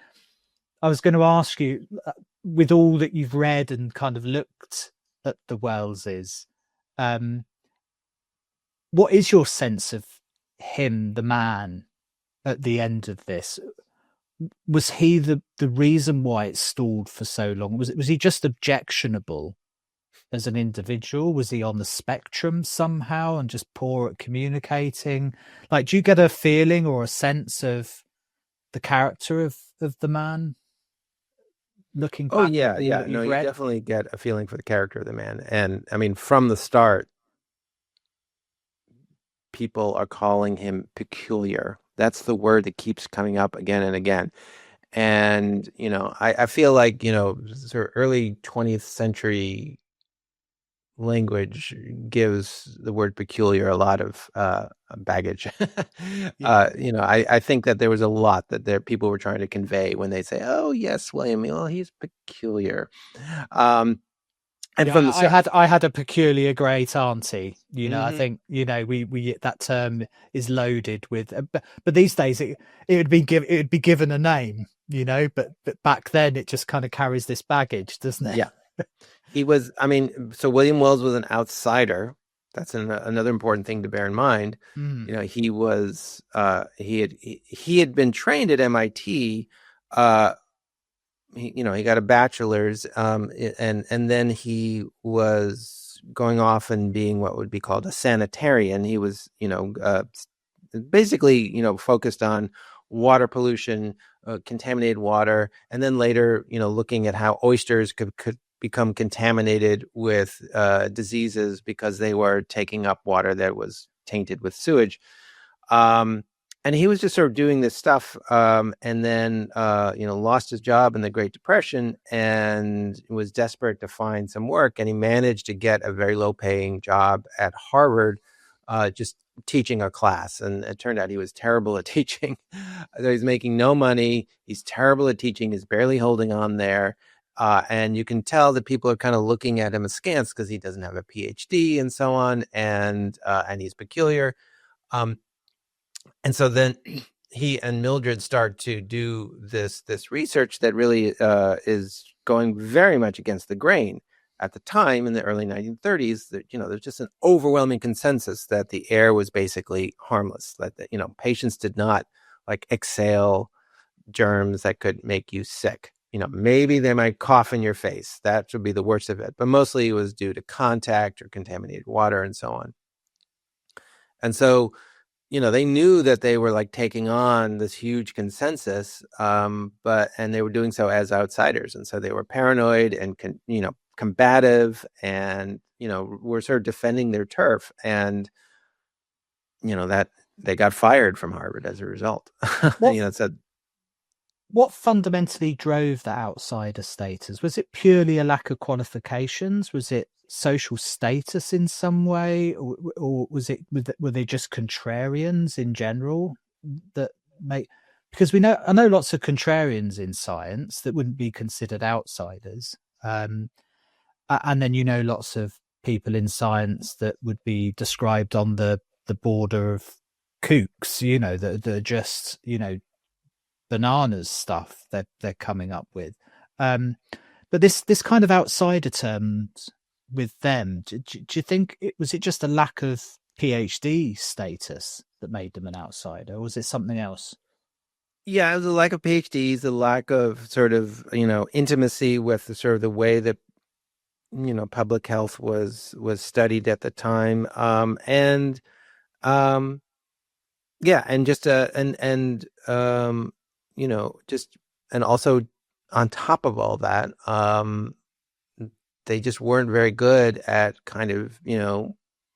was going to ask you, with all that you've read and kind of looked at the Wells, what is your sense of him, the man, at the end of this? Was he the reason why it stalled for so long? Was he just objectionable as an individual? Was he on the spectrum somehow and just poor at communicating? Like, do you get a feeling or a sense of the character of the man looking Oh back at yeah, all yeah. that No, you've you read? definitely get a feeling for the character of the man. And I mean, from the start, people are calling him peculiar. That's the word that keeps coming up again and again. And, I feel like, sort of early 20th century language gives the word peculiar a lot of baggage. Yeah. I think that there was a lot that people were trying to convey when they say, "Oh yes, William, well, he's peculiar." And Yeah, from the I had a peculiar great auntie. I Mhm. think we that term is loaded with, but these days it would be given a name, but back then it just kind of carries this baggage, doesn't it? Yeah, he was. I mean, so William Wells was an outsider. That's another important thing to bear in mind. Mm. He was he had been trained at MIT. He got a bachelor's, and then he was going off and being what would be called a sanitarian. He was, basically, focused on water pollution, contaminated water, and then later, looking at how oysters could become contaminated with diseases because they were taking up water that was tainted with sewage. Um, and he was just sort of doing this stuff, and then lost his job in the Great Depression and was desperate to find some work. And he managed to get a very low-paying job at Harvard, just teaching a class. And it turned out he was terrible at teaching. So he's making no money. He's terrible at teaching. He's barely holding on there. And you can tell that people are kind of looking at him askance because he doesn't have a PhD and so on, and he's peculiar. And so then he and Mildred start to do this research that really is going very much against the grain. At the time, in the early 1930s, that there's just an overwhelming consensus that the air was basically harmless. That patients did not like exhale germs that could make you sick. Maybe they might cough in your face. That would be the worst of it. But mostly it was due to contact or contaminated water and so on. And so they knew that they were like taking on this huge consensus, and they were doing so as outsiders. And so they were paranoid and, combative, and, were sort of defending their turf. And, that they got fired from Harvard as a result. What So what fundamentally drove the outsider status? Was it purely a lack of qualifications? Was it social status in some way, or were they just contrarians in general that make? Because I know lots of contrarians in science that wouldn't be considered outsiders, and then lots of people in science that would be described on the border of kooks, that are just bananas stuff they're coming up with. But this kind of outsider term with them. Do you think was it just a lack of PhD status that made them an outsider, or was it something else? Yeah, it was a lack of PhDs, a lack of sort of, intimacy with the sort of the way that, public health was studied at the time. And um yeah, and just just and also on top of all that, they just weren't very good at kind of,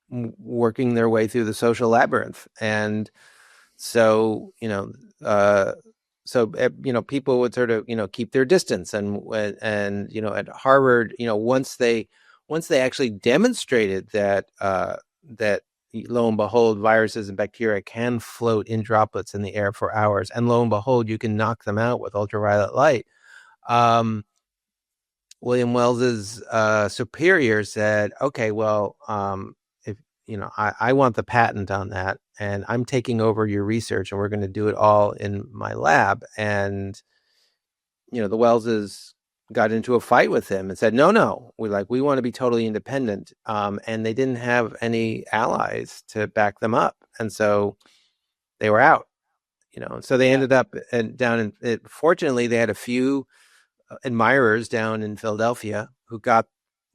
working their way through the social labyrinth. And so, people would sort of, keep their distance. And at Harvard, once they actually demonstrated that lo and behold, viruses and bacteria can float in droplets in the air for hours, and lo and behold, you can knock them out with ultraviolet light. William Wells's superior said, "Okay, well, if I want the patent on that, and I'm taking over your research, and we're going to do it all in my lab." And the Wellses got into a fight with him and said, "No, we want to be totally independent." And they didn't have any allies to back them up, and so they were out. And so they ended up down in. Fortunately, they had a few admirers down in Philadelphia who got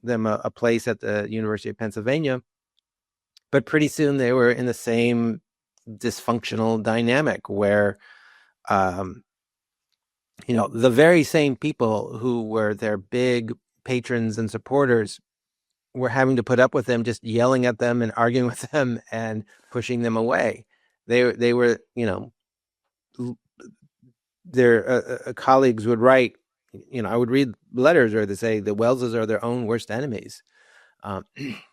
them a place at the University of Pennsylvania. But pretty soon they were in the same dysfunctional dynamic where, the very same people who were their big patrons and supporters were having to put up with them, just yelling at them and arguing with them and pushing them away. They were, their colleagues would write, I would read letters where they say the Wellses are their own worst enemies.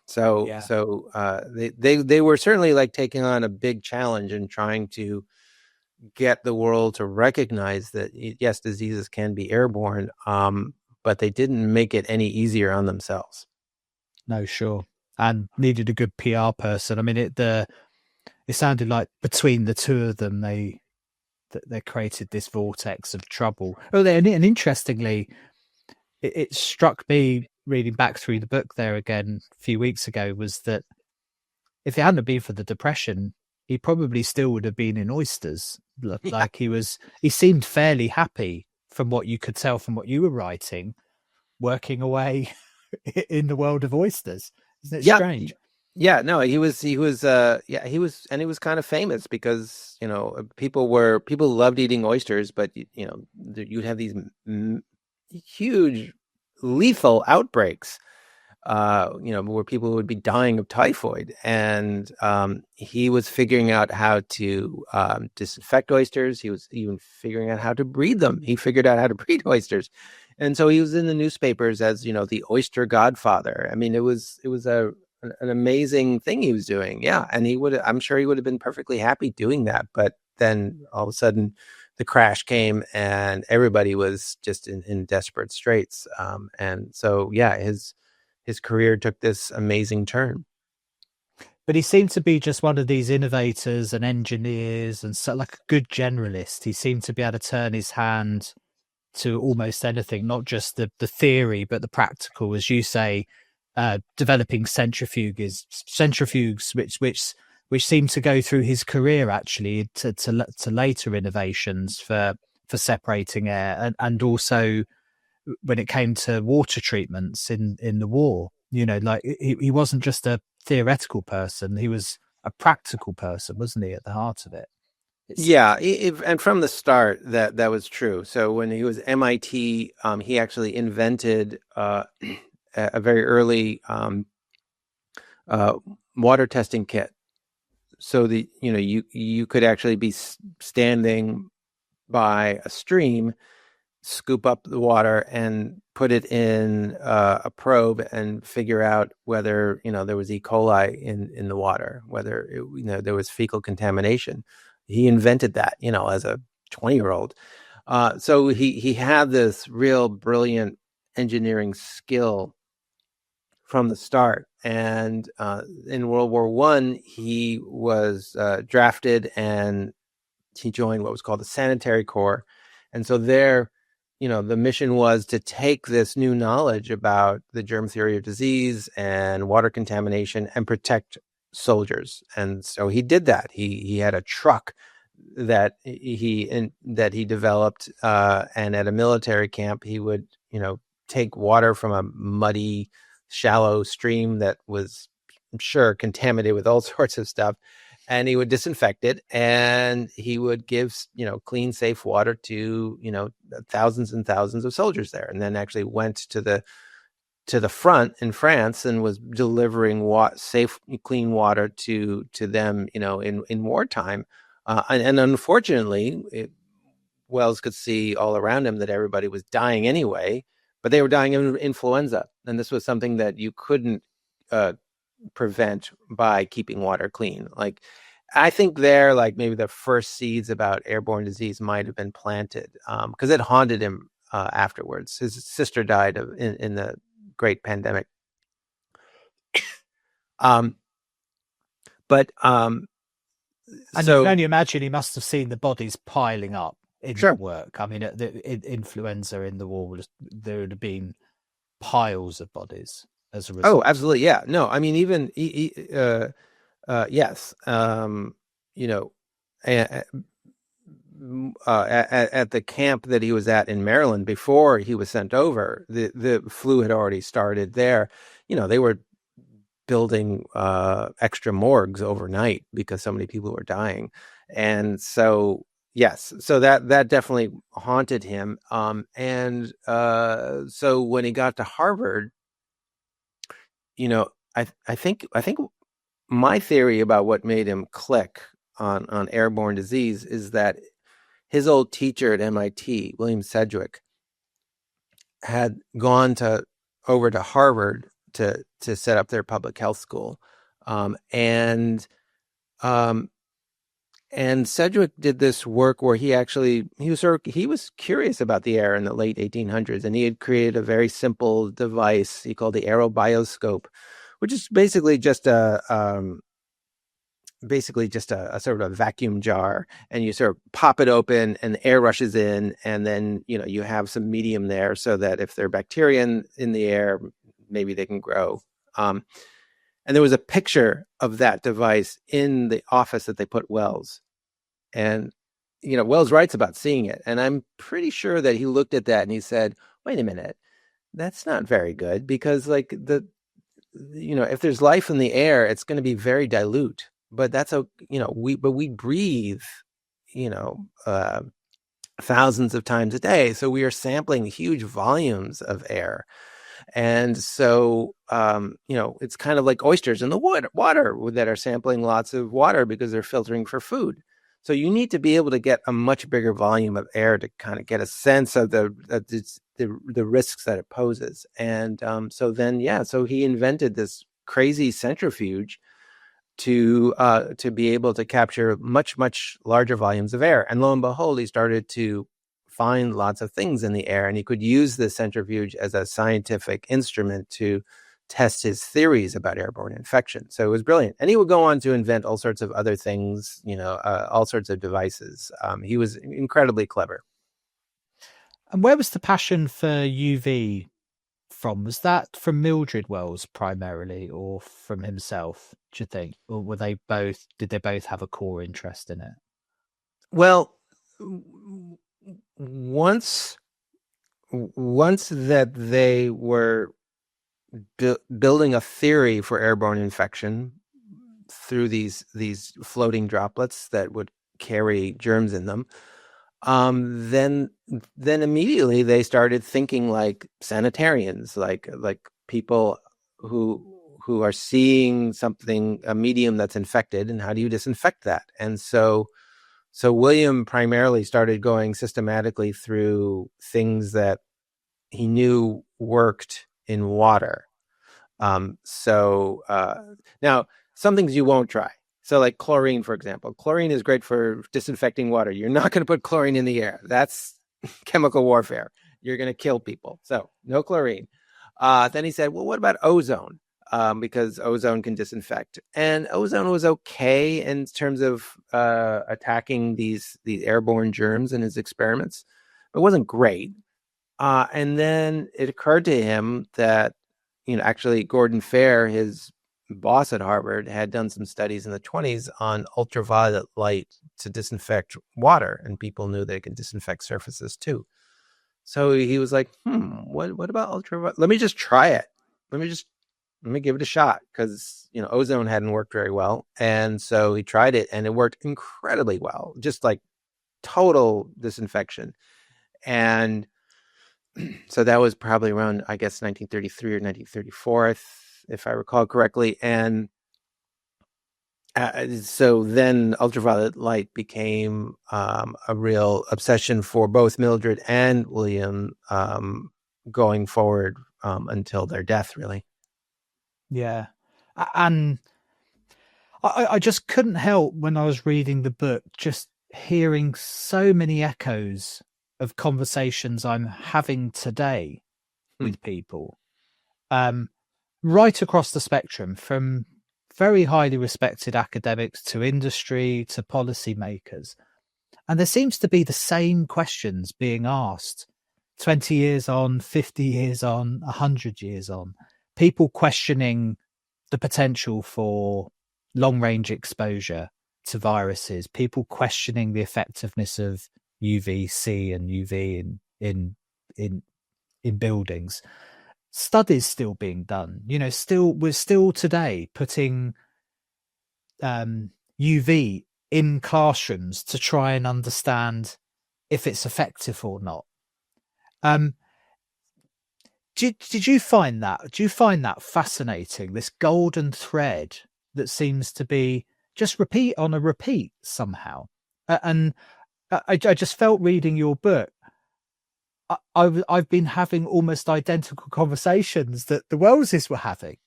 They were certainly like taking on a big challenge and trying to get the world to recognize that yes, diseases can be airborne, but they didn't make it any easier on themselves. No, sure, and needed a good PR person. I mean, it sounded like between the two of them, they created this vortex of trouble. Oh, and interestingly, it struck me reading back through the book there again a few weeks ago was that if it hadn't been for the depression, he probably still would have been in oysters. Like he seemed fairly happy from what you could tell from what you were writing, working away in the world of oysters. Isn't it strange? Yeah, no, he was kind of famous because, people loved eating oysters, but you'd have these huge lethal outbreaks, where people would be dying of typhoid. And he was figuring out how to disinfect oysters. He was even figuring out how to breed them. He figured out how to breed oysters. And so he was in the newspapers as, the oyster godfather. I mean, it was an amazing thing he was doing. Yeah. And I'm sure he would have been perfectly happy doing that. But then all of a sudden the crash came and everybody was just in desperate straits. And so, yeah, his career took this amazing turn. But he seemed to be just one of these innovators and engineers and so like a good generalist. He seemed to be able to turn his hand to almost anything, not just the theory, but the practical, as you say, developing centrifuges, which seem to go through his career actually to later innovations for separating air, and also when it came to water treatments in the war. Like he wasn't just a theoretical person; he was a practical person, wasn't he? At the heart of it. Yeah, and from the start, that was true. So when he was MIT, he actually invented a very early water testing kit. So you could actually be standing by a stream, scoop up the water and put it in a probe and figure out whether there was E. coli in the water, whether there was fecal contamination. He invented that as a 20-year-old. So he had this real brilliant engineering skill from the start. And in World War I, he was drafted and he joined what was called the Sanitary Corps. And so there, the mission was to take this new knowledge about the germ theory of disease and water contamination and protect soldiers. And so he did that. He had a truck that he developed, and at a military camp, he would, take water from a muddy, shallow stream that was, I'm sure, contaminated with all sorts of stuff, and he would disinfect it, and he would give, clean, safe water to, thousands and thousands of soldiers there, and then actually went to the front in France and was delivering safe, clean water to them, in wartime. And unfortunately, Wells could see all around him that everybody was dying anyway, but they were dying of influenza, and this was something that you couldn't prevent by keeping water clean. Like, I think there, like, maybe the first seeds about airborne disease might have been planted, because it haunted him afterwards. His sister died in the Great Pandemic. But and you can only imagine he must have seen the bodies piling up in sure. work. I mean, the influenza in the war, there would have been piles of bodies as a result. Oh, absolutely, yeah. No, I mean, even yes, at the camp that he was at in Maryland before he was sent over, the flu had already started there. They were building extra morgues overnight because so many people were dying. And so, yes, so that definitely haunted him. And so when he got to Harvard, I think my theory about what made him click on airborne disease is that his old teacher at MIT, William Sedgwick, had gone over to Harvard to set up their public health school, and Sedgwick did this work where he was curious about the air in the late 1800s, and he had created a very simple device he called the aerobioscope, which is basically just a sort of a vacuum jar, and you sort of pop it open and the air rushes in, and then you have some medium there so that if there are bacteria in the air, maybe they can grow. And there was a picture of that device in the office that they put Wells. And, Wells writes about seeing it. And I'm pretty sure that he looked at that and he said, wait a minute, that's not very good, because like if there's life in the air, it's going to be very dilute. But that's we breathe, thousands of times a day. So we are sampling huge volumes of air. And so, it's kind of like oysters in the water that are sampling lots of water because they're filtering for food. So you need to be able to get a much bigger volume of air to kind of get a sense of the risks that it poses. And so he invented this crazy centrifuge to be able to capture much, much larger volumes of air. And lo and behold, he started to find lots of things in the air, and he could use the centrifuge as a scientific instrument to test his theories about airborne infection. So it was brilliant. And he would go on to invent all sorts of other things, all sorts of devices. He was incredibly clever. And where was the passion for UV from? Was that from Mildred Wells primarily, or from himself, do you think? Or did they both have a core interest in it? Well, once that they were building a theory for airborne infection through these floating droplets that would carry germs in them, then immediately they started thinking like sanitarians, like people who are seeing a medium that's infected, and how do you disinfect that? And so William primarily started going systematically through things that he knew worked in water. Now some things you won't try. So like chlorine, for example. Chlorine is great for disinfecting water. You're not going to put chlorine in the air. That's chemical warfare. You're going to kill people. So no chlorine. Then he said, well, what about ozone? Because ozone can disinfect. And ozone was okay in terms of attacking these airborne germs in his experiments. It wasn't great. And then it occurred to him that, actually Gordon Fair, his boss at Harvard, had done some studies in the 1920s on ultraviolet light to disinfect water, and people knew they could disinfect surfaces too. So he was like, what about ultraviolet? Let me just try it. Let me give it a shot, because ozone hadn't worked very well. And so he tried it, and it worked incredibly well, just like total disinfection. And so that was probably around, I guess, 1933 or 1934, if I recall correctly. And so then ultraviolet light became a real obsession for both Mildred and William, going forward, until their death, really. Yeah. And I just couldn't help, when I was reading the book, just hearing so many echoes of conversations I'm having today with people, right across the spectrum, from very highly respected academics to industry to policymakers. And there seems to be the same questions being asked 20 years on, 50 years on, 100 years on. People questioning the potential for long-range exposure to viruses, people questioning the effectiveness of UVC and UV in buildings. Studies still being done. We're still today putting UV in classrooms to try and understand if it's effective or not. Did you find that? Do you find that fascinating? This golden thread that seems to be just repeat somehow. And I just felt, reading your book, I've been having almost identical conversations that the Wellses were having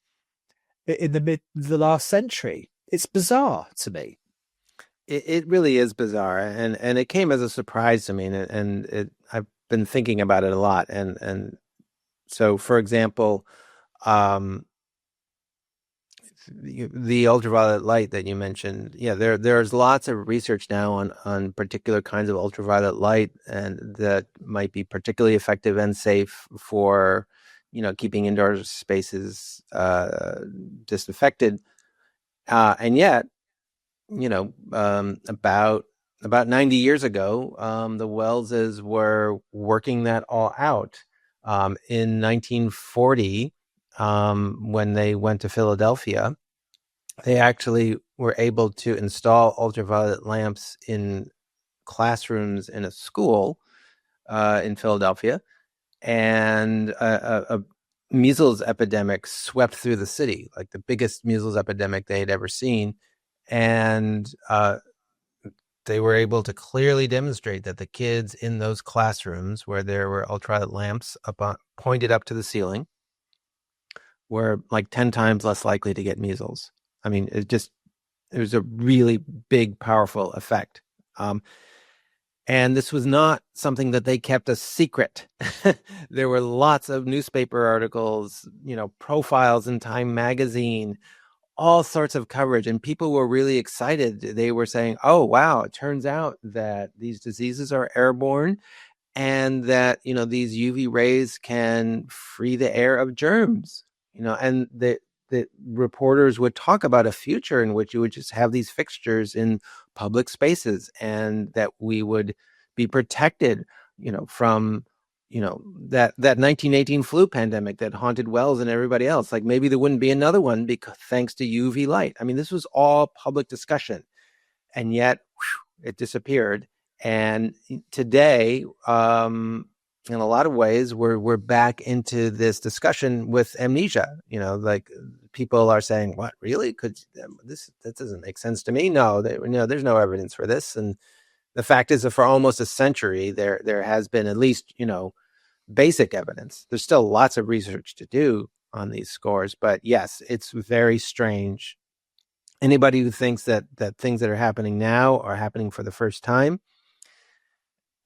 in the last century. It's bizarre to me. It really is bizarre, and it came as a surprise to me, and I've been thinking about it a lot, and so, for example, the ultraviolet light that you mentioned, there's lots of research now on particular kinds of ultraviolet light, and that might be particularly effective and safe for keeping indoor spaces disinfected, and yet about 90 years ago, the Wellses were working that all out. In 1940, when they went to Philadelphia, they actually were able to install ultraviolet lamps in classrooms in a school in Philadelphia, and a measles epidemic swept through the city, like the biggest measles epidemic they had ever seen. And they were able to clearly demonstrate that the kids in those classrooms where there were ultraviolet lamps pointed up to the ceiling were like 10 times less likely to get measles. I mean, it was a really big, powerful effect. And this was not something that they kept a secret. There were lots of newspaper articles, profiles in Time magazine, all sorts of coverage, and people were really excited. They were saying, oh, wow, it turns out that these diseases are airborne, and that, these UV rays can free the air of germs, and the reporters would talk about a future in which you would just have these fixtures in public spaces, and that we would be protected, from that 1918 flu pandemic that haunted Wells and everybody else. Like, maybe there wouldn't be another one thanks to UV light. I mean, this was all public discussion, and yet it disappeared. And today, in a lot of ways, we're back into this discussion with amnesia. Like, people are saying, "What, really? That doesn't make sense to me." No, there's no evidence for this. And the fact is that for almost a century, there has been at least, basic evidence. There's still lots of research to do on these scores, but yes, it's very strange. Anybody who thinks that things that are happening now are happening for the first time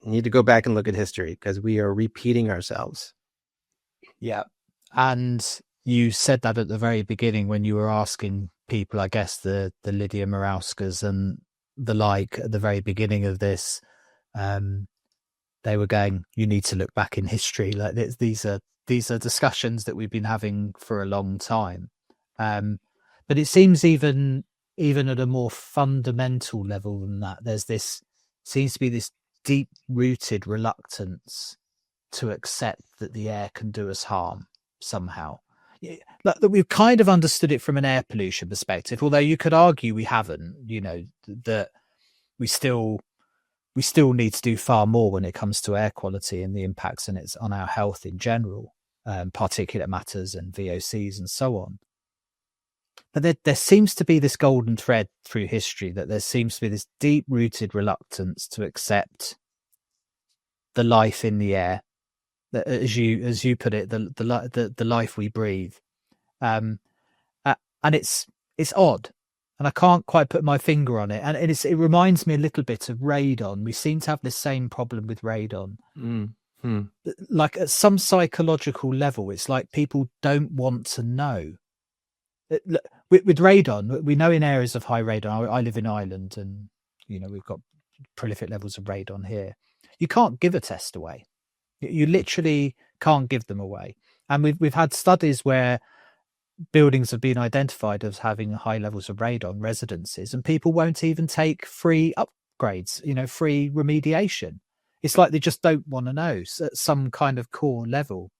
need to go back and look at history, because we are repeating ourselves. Yeah. And you said that at the very beginning when you were asking people, I guess the Lydia Morauskas and the like, at the very beginning of this, they were going, you need to look back in history. Like these are discussions that we've been having for a long time. But it seems even at a more fundamental level than that, seems to be this deep rooted reluctance to accept that the air can do us harm somehow. Like, that we've kind of understood it from an air pollution perspective, although you could argue we haven't, that we still need to do far more when it comes to air quality and the impacts on our health in general, particulate matters and VOCs and so on. But there seems to be this golden thread through history, that there seems to be this deep-rooted reluctance to accept the life in the air, that, as you put it, the life we breathe, and it's odd, and I can't quite put my finger on it. And it reminds me a little bit of radon. We seem to have the same problem with radon. Mm-hmm. Like at some psychological level, it's like people don't want to know. With radon, we know in areas of high radon, I live in Ireland, and we've got prolific levels of radon here. You can't give a test away. You literally can't give them away. And we've had studies where buildings have been identified as having high levels of radon, residences, and people won't even take free upgrades, free remediation. It's like they just don't want to know at some kind of core level.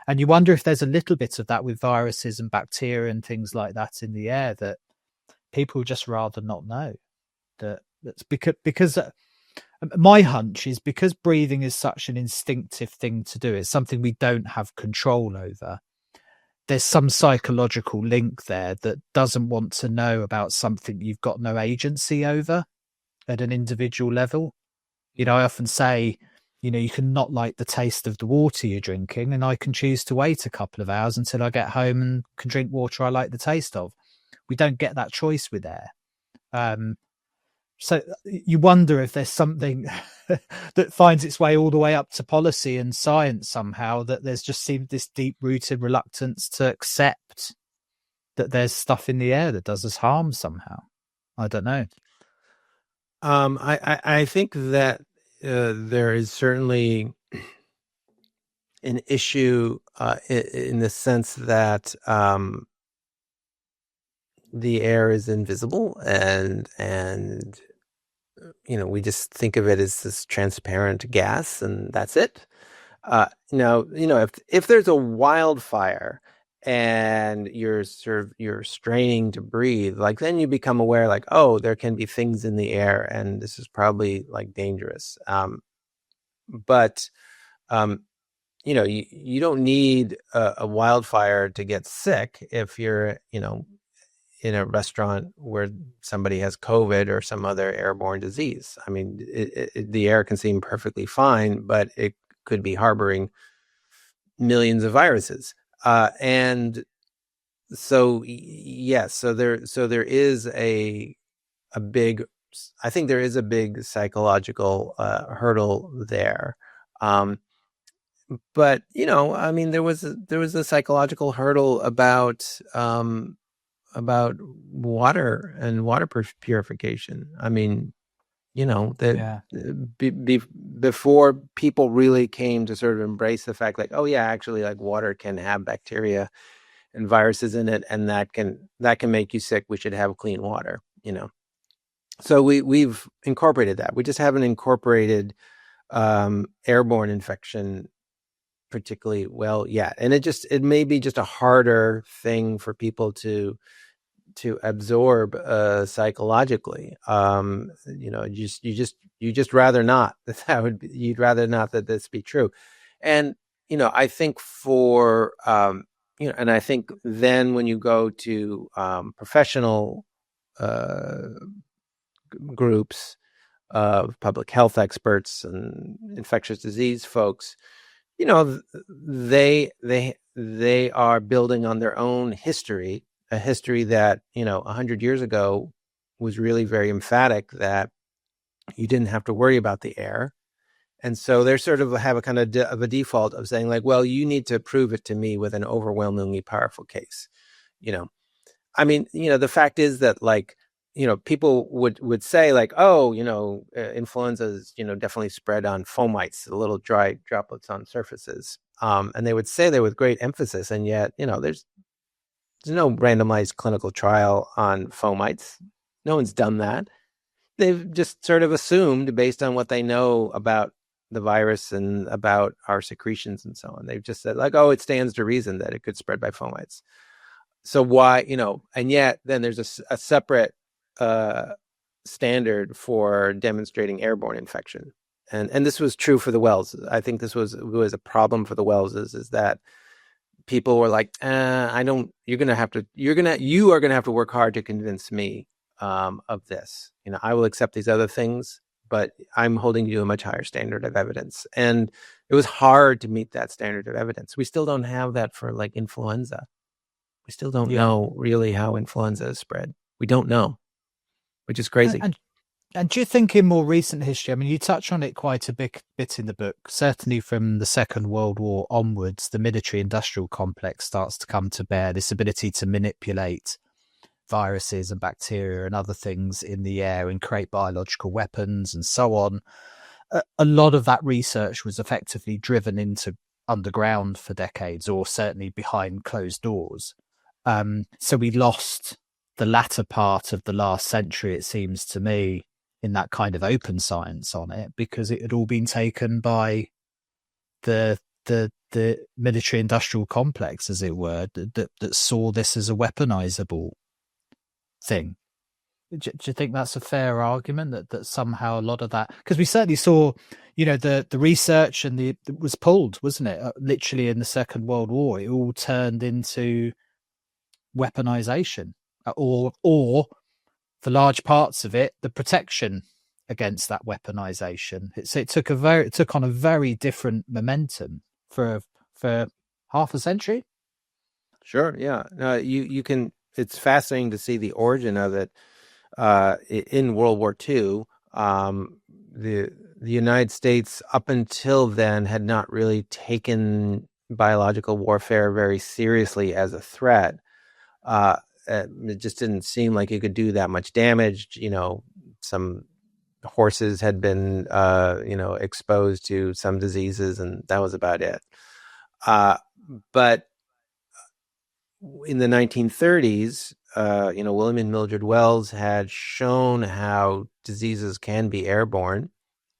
And you wonder if there's a little bit of that with viruses and bacteria and things like that in the air, that people just rather not know. That's because my hunch is, because breathing is such an instinctive thing to do, it's something we don't have control over. There's some psychological link there that doesn't want to know about something you've got no agency over at an individual level. I often say, you can not like the taste of the water you're drinking, and I can choose to wait a couple of hours until I get home and can drink water I like the taste of. We don't get that choice with air. So you wonder if there's something that finds its way all the way up to policy and science somehow, that there's just seemed this deep-rooted reluctance to accept that there's stuff in the air that does us harm somehow. I don't know. I think that there is certainly an issue in the sense that the air is invisible, and we just think of it as this transparent gas, and that's it. Now, if there's a wildfire and you're straining to breathe, like, then you become aware, like, oh, there can be things in the air, and this is probably like dangerous. But you don't need a wildfire to get sick if you're, in a restaurant where somebody has COVID or some other airborne disease. I mean, the air can seem perfectly fine, but it could be harboring millions of viruses. And so, yes, so there is a big, I think there is a big psychological hurdle there. But I mean, there was a psychological hurdle about water and water purification. I mean, before people really came to sort of embrace the fact, like, oh yeah, actually, like, water can have bacteria and viruses in it, and that can make you sick. We should have clean water, So we've incorporated that. We just haven't incorporated airborne infection particularly well yet, and it may be just a harder thing for people to absorb psychologically. You just rather not you'd rather not that this be true. And I think for and I think then when you go to professional groups of public health experts and infectious disease folks, they are building on their own history, a history that 100 years ago was really very emphatic that you didn't have to worry about the air. And so they sort of have a kind of a default of saying, like, well, you need to prove it to me with an overwhelmingly powerful case. I mean, the fact is that, like, people would say like, oh, influenza is, definitely spread on fomites, the little dry droplets on surfaces. And they would say that with great emphasis. And yet, there's no randomized clinical trial on fomites. No one's done that. They've just sort of assumed based on what they know about the virus and about our secretions and so on. They've just said like, oh, it stands to reason that it could spread by fomites. So why, and yet then there's a separate standard for demonstrating airborne infection. And this was true for the Wells. I think this was a problem for the Wells is that people were like, you are going to have to work hard to convince me of this. I will accept these other things, but I'm holding you to a much higher standard of evidence. And it was hard to meet that standard of evidence. We still don't have that for like influenza. We still don't know really how influenza is spread. We don't know, which is crazy. And do you think in more recent history, I mean, you touch on it quite a bit in the book, certainly from the Second World War onwards, the military-industrial complex starts to come to bear, this ability to manipulate viruses and bacteria and other things in the air and create biological weapons and so on. A lot of that research was effectively driven into underground for decades, or certainly behind closed doors. So we lost the latter part of the last century, it seems to me, in that kind of open science on it, because it had all been taken by the military industrial complex, as it were, that saw this as a weaponizable thing. Do you think that's a fair argument that somehow a lot of that, because we certainly saw, the research and it was pulled, wasn't it? Literally in the Second World War, it all turned into weaponization, or for large parts of it, the protection against that weaponization. It took on a very different momentum for half a century. Sure, yeah. You can. It's fascinating to see the origin of it in World War II. The United States up until then had not really taken biological warfare very seriously as a threat. It just didn't seem like it could do that much damage. Some horses had been, exposed to some diseases, and that was about it. But in the 1930s, William and Mildred Wells had shown how diseases can be airborne,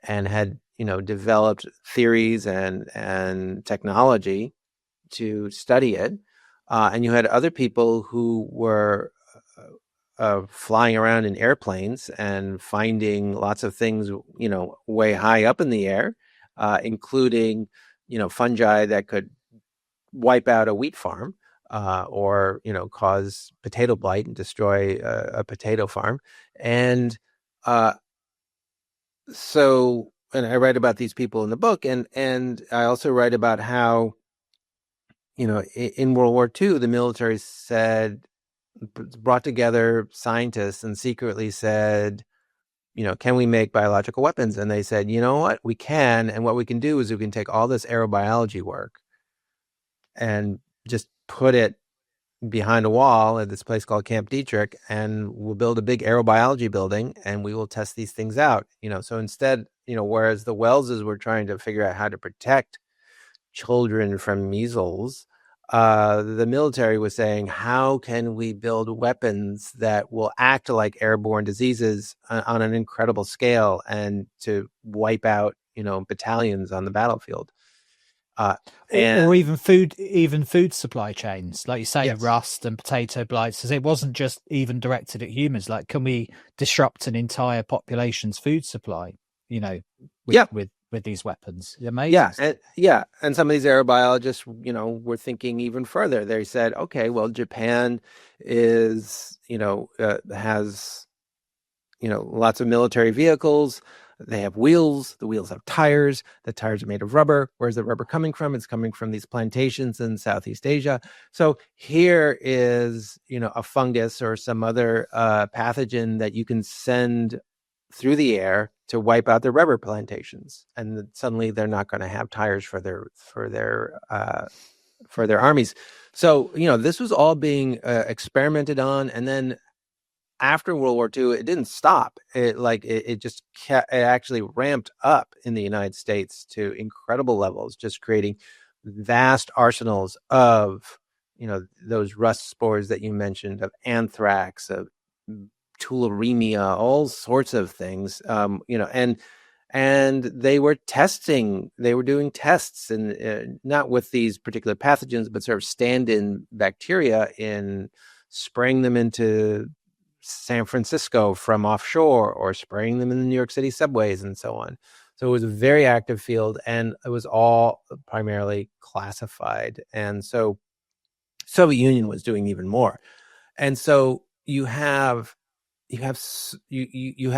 and had, developed theories and technology to study it. And you had other people who were flying around in airplanes and finding lots of things, way high up in the air, including, fungi that could wipe out a wheat farm, or, cause potato blight and destroy a potato farm. And so, and I write about these people in the book, and I also write about how, in World War II, the military brought together scientists and secretly said, can we make biological weapons? And they said, you know what, we can. And what we can do is we can take all this aerobiology work and just put it behind a wall at this place called Camp Dietrich, and we'll build a big aerobiology building and we will test these things out. So instead, whereas the Wellses were trying to figure out how to protect children from measles, the military was saying, how can we build weapons that will act like airborne diseases on an incredible scale and to wipe out, battalions on the battlefield? Or even food supply chains, like you say, yes. Rust and potato blights. It wasn't just even directed at humans. Like, can we disrupt an entire population's food supply? With these weapons, amazing. And some of these aerobiologists, were thinking even further. They said, okay, well, Japan is, has, lots of military vehicles. They have wheels. The wheels have tires. The tires are made of rubber. Where's the rubber coming from? It's coming from these plantations in Southeast Asia. So here is, a fungus or some other pathogen that you can send through the air to wipe out the rubber plantations, and suddenly they're not going to have tires for their armies. So this was all being experimented on, and then after World War II, it didn't stop. It just it actually ramped up in the United States to incredible levels, just creating vast arsenals of, those rust spores that you mentioned, of anthrax, of tularemia, all sorts of things. And they were doing tests, and not with these particular pathogens, but sort of stand-in bacteria, in spraying them into San Francisco from offshore, or spraying them in the New York City subways, and so on. So it was a very active field, and it was all primarily classified. And so Soviet Union was doing even more. And so you have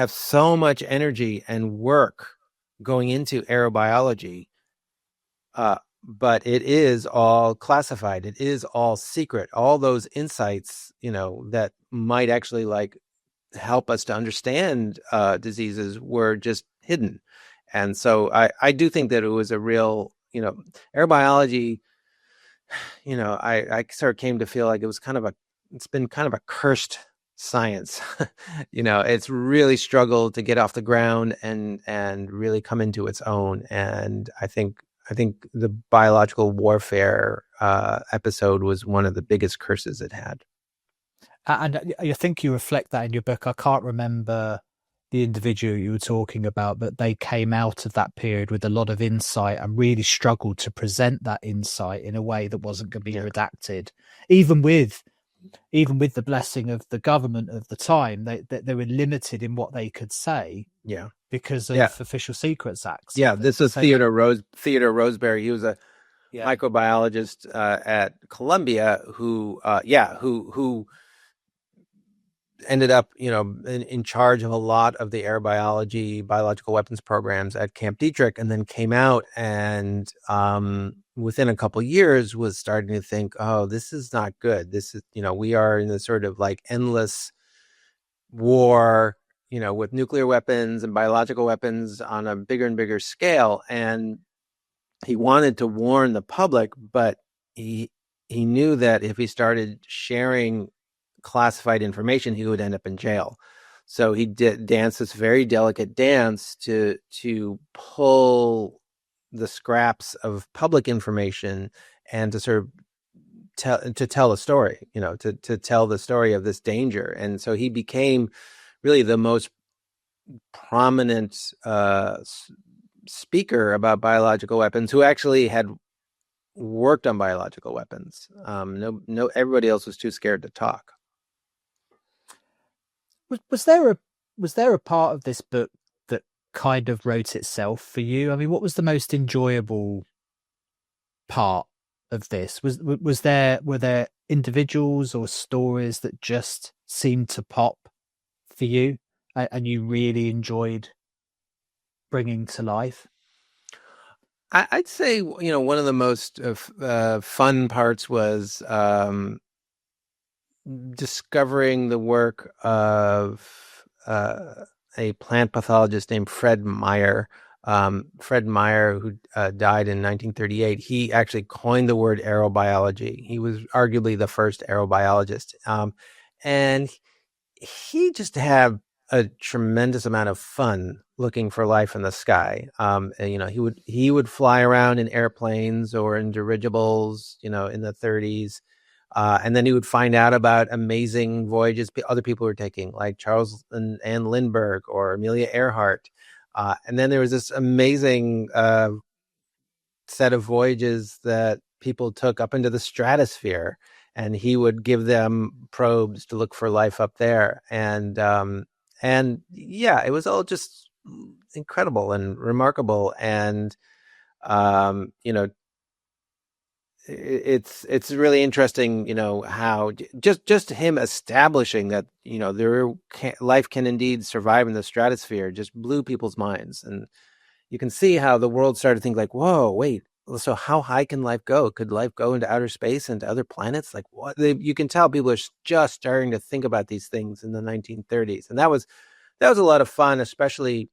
so much energy and work going into aerobiology, but it is all classified. It is all secret. All those insights, that might actually help us to understand diseases, were just hidden. And so I do think that it was a real, aerobiology, I sort of came to feel like it's been kind of a cursed science. It's really struggled to get off the ground and really come into its own. And I think the biological warfare episode was one of the biggest curses it had. And I think you reflect that in your book. I can't remember the individual you were talking about, but they came out of that period with a lot of insight and really struggled to present that insight in a way that wasn't going to be redacted, even with the blessing of the government of the time. They were limited in what they could say, because of Official Secrets Acts. This is Theodore Roseberry. He was a microbiologist at Columbia who ended up, in charge of a lot of the aerobiology biological weapons programs at Camp Detrick, and then came out and within a couple of years was starting to think, oh, this is not good. This is, we are in this sort of endless war, with nuclear weapons and biological weapons on a bigger and bigger scale. And he wanted to warn the public, but he knew that if he started sharing classified information, he would end up in jail. So he danced this very delicate dance to pull the scraps of public information and to sort of tell a story, to tell the story of this danger. And so he became really the most prominent speaker about biological weapons, who actually had worked on biological weapons. No, everybody else was too scared to talk. Was there a part of this book that kind of wrote itself for you? I mean, what was the most enjoyable part of this? Were there individuals or stories that just seemed to pop for you, and you really enjoyed bringing to life? I'd say, one of the most fun parts was discovering the work of a plant pathologist named Fred Meyer. Fred Meyer, who died in 1938, he actually coined the word aerobiology. He was arguably the first aerobiologist. And he just had a tremendous amount of fun looking for life in the sky. He would fly around in airplanes or in dirigibles, in the 30s. And then he would find out about amazing voyages other people were taking, like Charles and Anne Lindbergh or Amelia Earhart. And then there was this amazing set of voyages that people took up into the stratosphere, and he would give them probes to look for life up there. And it was all just incredible and remarkable. And it's really interesting, how just him establishing that, life can indeed survive in the stratosphere just blew people's minds. And you can see how the world started to think like, whoa, wait, so how high can life go? Could life go into outer space and to other planets? Like what? You can tell people are just starting to think about these things in the 1930s. And that was a lot of fun, especially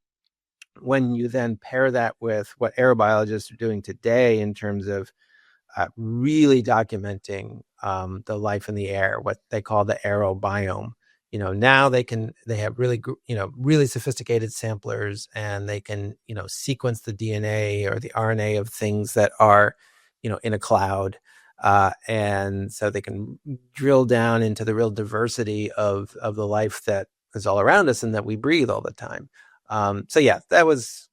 when you then pair that with what aerobiologists are doing today in terms of really documenting the life in the air, what they call the aerobiome. now they have really, really sophisticated samplers, and they can, sequence the DNA or the RNA of things that are, in a cloud. And so they can drill down into the real diversity of the life that is all around us and that we breathe all the time. So yeah, that was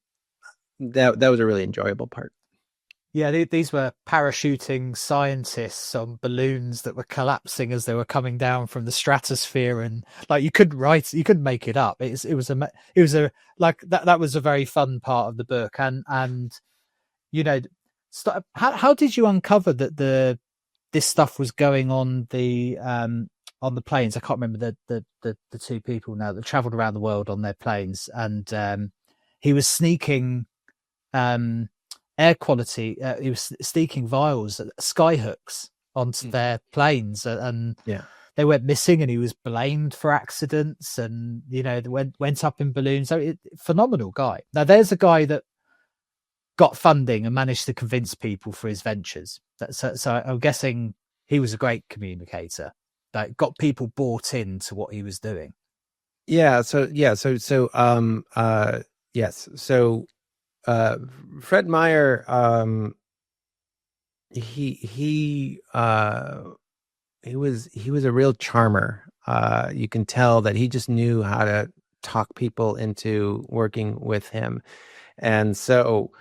a really enjoyable part. Yeah, these were parachuting scientists on balloons that were collapsing as they were coming down from the stratosphere, and like you couldn't make it up. It was like that was a very fun part of the book, and how did you uncover that this stuff was going on the planes? I can't remember the two people now that traveled around the world on their planes, and he was sneaking air quality. He was sneaking vials, skyhooks onto their planes, and they went missing, and he was blamed for accidents, and they went up in balloons. So phenomenal guy. Now there's a guy that got funding and managed to convince people for his ventures. So I'm guessing he was a great communicator that got people bought into what he was doing. Yes. So Fred Meyer, he was a real charmer. You can tell that he just knew how to talk people into working with him, and so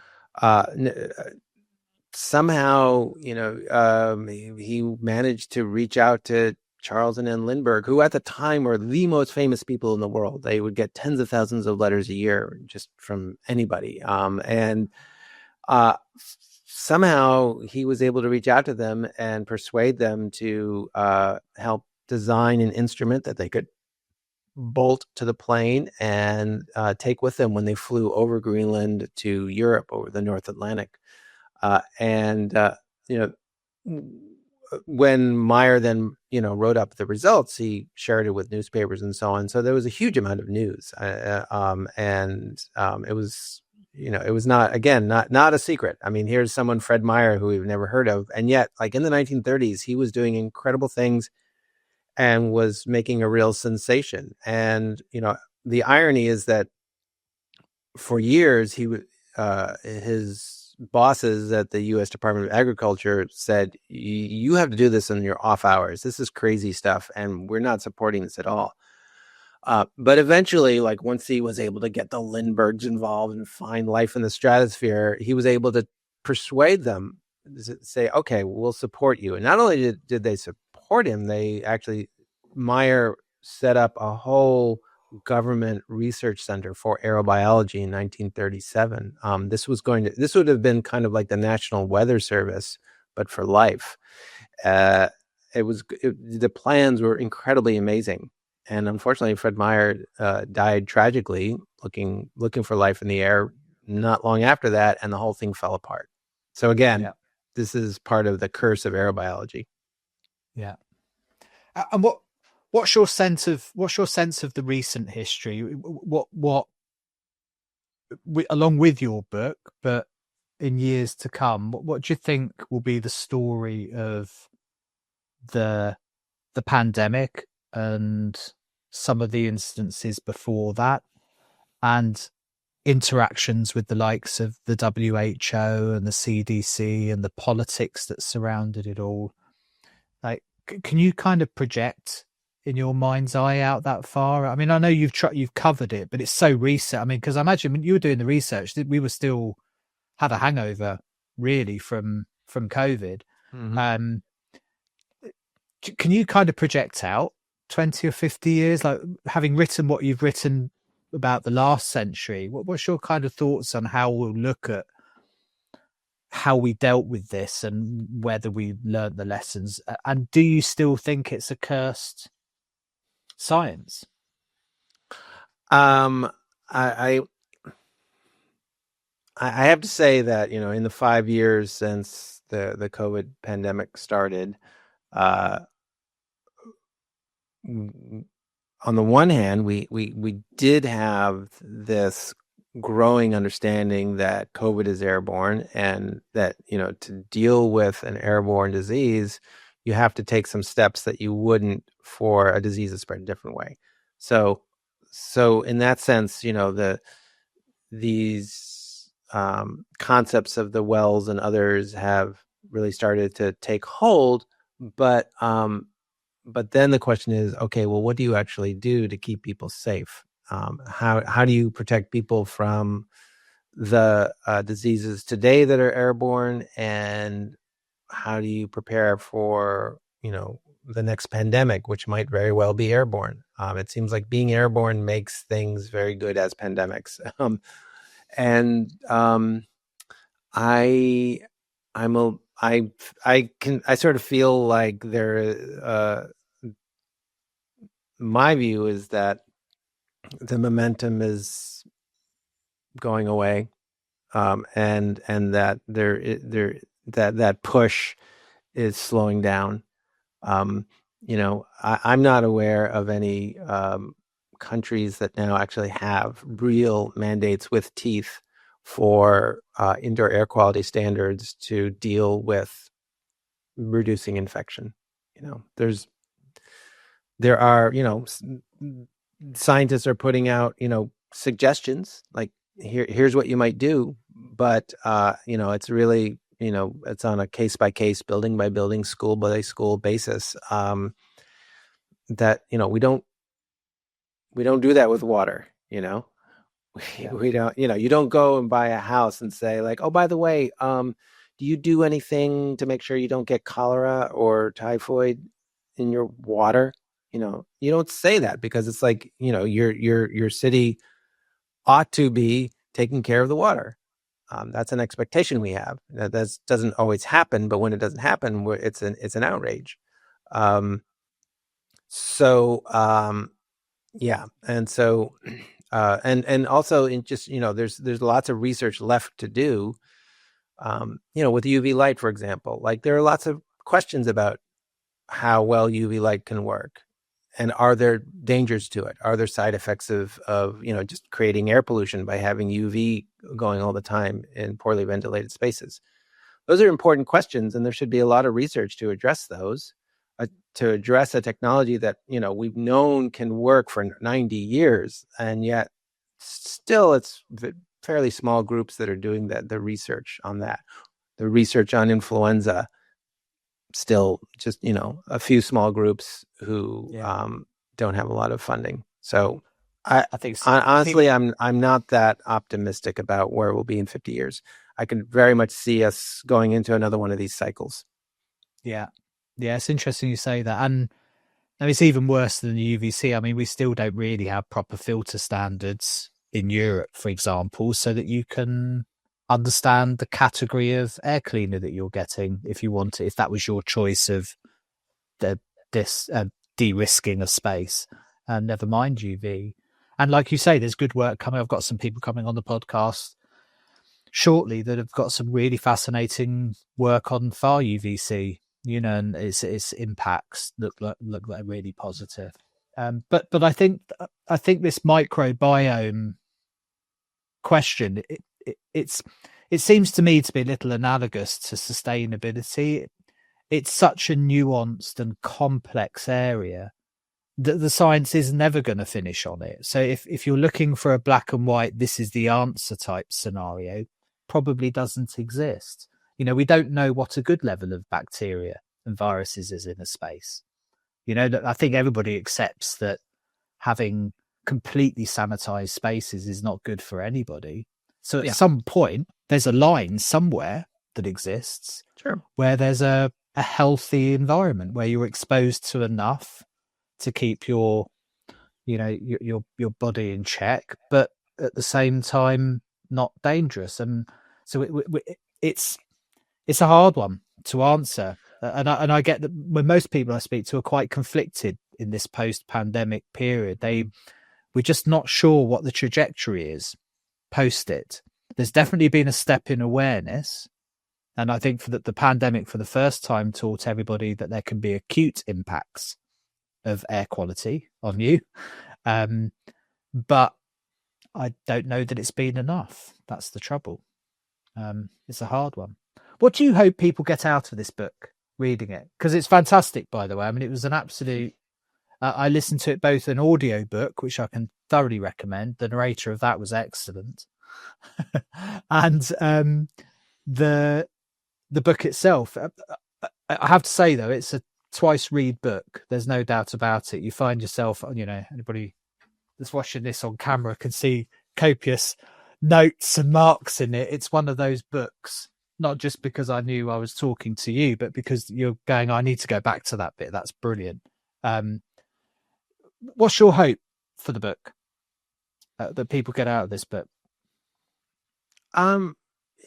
somehow he managed to reach out to Charles and Ann Lindbergh, who at the time were the most famous people in the world. They would get tens of thousands of letters a year just from anybody. And somehow he was able to reach out to them and persuade them to help design an instrument that they could bolt to the plane and take with them when they flew over Greenland to Europe, over the North Atlantic. When Meyer then, wrote up the results, he shared it with newspapers and so on. So there was a huge amount of news, it was, it was not a secret. I mean, here's someone, Fred Meyer, who we've never heard of, and yet, like in the 1930s, he was doing incredible things and was making a real sensation. And the irony is that for years his bosses at the U.S. Department of Agriculture said, you have to do this in your off hours. This is crazy stuff, and we're not supporting this at all. But eventually, like once he was able to get the Lindberghs involved and find life in the stratosphere, he was able to persuade them to say, okay, we'll support you. And not only did they support him, Meyer set up a whole government research center for aerobiology in 1937. This would have been kind of like the National Weather Service, but for life. The plans were incredibly amazing, and unfortunately, Fred Meyer died tragically looking for life in the air not long after that, and the whole thing fell apart. So again, This is part of the curse of aerobiology. Yeah, and what's your sense of the recent history? What along with your book, but in years to come, what do you think will be the story of the pandemic and some of the instances before that, and interactions with the likes of the WHO and the CDC and the politics that surrounded it all? Like, can you kind of project in your mind's eye out that far? I mean, I know you've covered it, but it's so recent. I mean, because I imagine when you were doing the research, we were still had a hangover really from COVID. Mm-hmm. Can you kind of project out 20 or 50 years, like having written what you've written about the last century? What's your kind of thoughts on how we'll look at how we dealt with this and whether we learned the lessons? And do you still think it's a cursed science? I have to say that, in the 5 years since the COVID pandemic started, on the one hand, we did have this growing understanding that COVID is airborne, and that, to deal with an airborne disease, you have to take some steps that you wouldn't for a disease that spread a different way. So in that sense, these concepts of the wells and others have really started to take hold, but then the question is, okay, well, what do you actually do to keep people safe? How do you protect people from the diseases today that are airborne, and how do you prepare for the next pandemic, which might very well be airborne? It seems like being airborne makes things very good as pandemics. And I I'm a I sort of feel like my view is that the momentum is going away, and that that push is slowing down. I'm not aware of any countries that now actually have real mandates with teeth for indoor air quality standards to deal with reducing infection. There are, scientists are putting out, suggestions like here's what you might do, but it's really, it's on a case by case, building by building, school by school basis. That we don't do that with water. We don't, you don't go and buy a house and say like, oh, by the way, do you do anything to make sure you don't get cholera or typhoid in your water? You don't say that, because it's like, your city ought to be taking care of the water. That's an expectation we have. That doesn't always happen, but when it doesn't happen, it's an outrage. Yeah, and so and also in just there's lots of research left to do. With UV light, for example, like there are lots of questions about how well UV light can work. And are there dangers to it? Are there side effects of just creating air pollution by having UV going all the time in poorly ventilated spaces? Those are important questions, and there should be a lot of research to address those, to address a technology that we've known can work for 90 years, and yet still it's fairly small groups that are doing the research on that. The research on influenza, still just a few small groups who don't have a lot of funding. So I think honestly I'm not that optimistic about where we'll be in 50 years. I can very much see us going into another one of these cycles. Yeah, it's interesting you say that. And it's even worse than the UVC. I mean, we still don't really have proper filter standards in Europe, for example, so that you can understand the category of air cleaner that you're getting if you want it, if that was your choice of de-risking a space, and never mind UV. And like you say, there's good work coming. I've got some people coming on the podcast shortly that have got some really fascinating work on far UVC, and its impacts look like really positive. But I think this microbiome question, it seems to me to be a little analogous to sustainability. It's such a nuanced and complex area that the science is never going to finish on it. So if you're looking for a black and white, this is the answer type scenario, probably doesn't exist. We don't know what a good level of bacteria and viruses is in a space. I think everybody accepts that having completely sanitized spaces is not good for anybody. So at some point, there's a line somewhere that exists where there's a healthy environment where you're exposed to enough to keep your body in check, but at the same time not dangerous. And so it's a hard one to answer. And I get that when most people I speak to are quite conflicted in this post-pandemic period. We're just not sure what the trajectory is post it. There's definitely been a step in awareness. And I think that the pandemic for the first time taught everybody that there can be acute impacts of air quality on you. But I don't know that it's been enough. That's the trouble. It's a hard one. What do you hope people get out of this book, reading it? Because it's fantastic, by the way. I mean, it was an absolute I listened to it both an audio book, which I can thoroughly recommend. The narrator of that was excellent. And the book itself, I have to say, though, it's a twice read book. There's no doubt about it. You find yourself, anybody that's watching this on camera can see copious notes and marks in it. It's one of those books, not just because I knew I was talking to you, but because you're going, I need to go back to that bit. That's brilliant. What's your hope for the book that people get out of this book?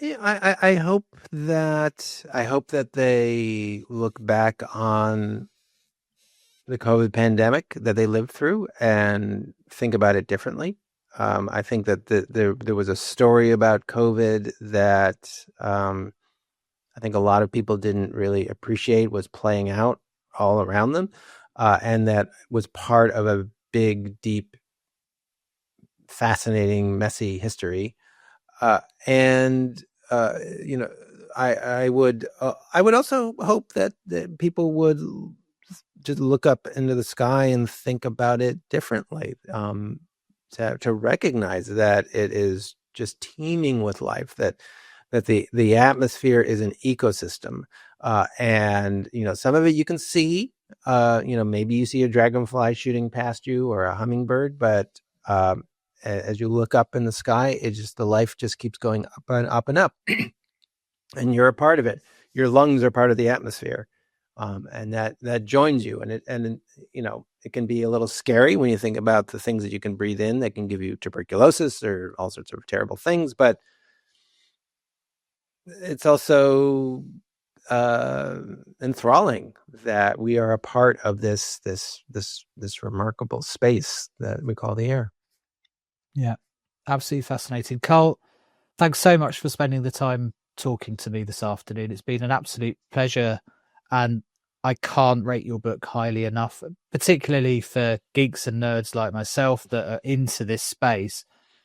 Yeah, I hope that they look back on the COVID pandemic that they lived through and think about it differently. I think that there was a story about COVID that I think a lot of people didn't really appreciate was playing out all around them, and that was part of a big, deep, fascinating, messy history. And I would also hope that people would just look up into the sky and think about it differently, to recognize that it is just teeming with life, that the atmosphere is an ecosystem, and some of it you can see. Maybe you see a dragonfly shooting past you or a hummingbird, but as you look up in the sky, the life just keeps going up and up and up. And you're a part of it. Your lungs are part of the atmosphere. And that joins you. And it can be a little scary when you think about the things that you can breathe in that can give you tuberculosis or all sorts of terrible things. But it's also enthralling that we are a part of this remarkable space that we call the air. Yeah, absolutely fascinating. Carl, thanks so much for spending the time talking to me this afternoon. It's been an absolute pleasure, and I can't rate your book highly enough, particularly for geeks and nerds like myself that are into this space.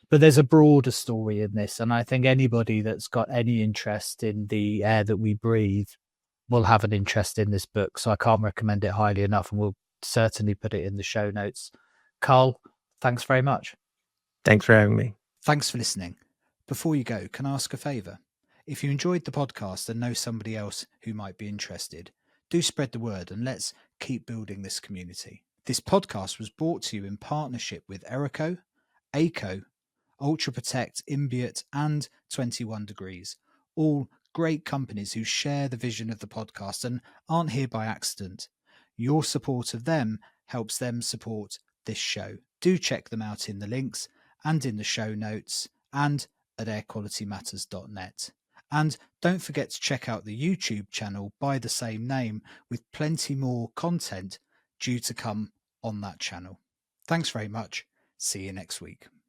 But there's a broader story in this, and I think anybody that's got any interest in the air that we breathe will have an interest in this book. So I can't recommend it highly enough, and we'll certainly put it in the show notes. Carl, thanks very much. Thanks for having me. Thanks for listening. Before you go, can I ask a favour? If you enjoyed the podcast and know somebody else who might be interested, do spread the word and let's keep building this community. This podcast was brought to you in partnership with Aereco, Aico, Ultra Protect, InBiot and 21 Degrees, all great companies who share the vision of the podcast and aren't here by accident. Your support of them helps them support this show. Do check them out in the links and in the show notes and at airqualitymatters.net. And don't forget to check out the YouTube channel by the same name, with plenty more content due to come on that channel. Thanks very much. See you next week.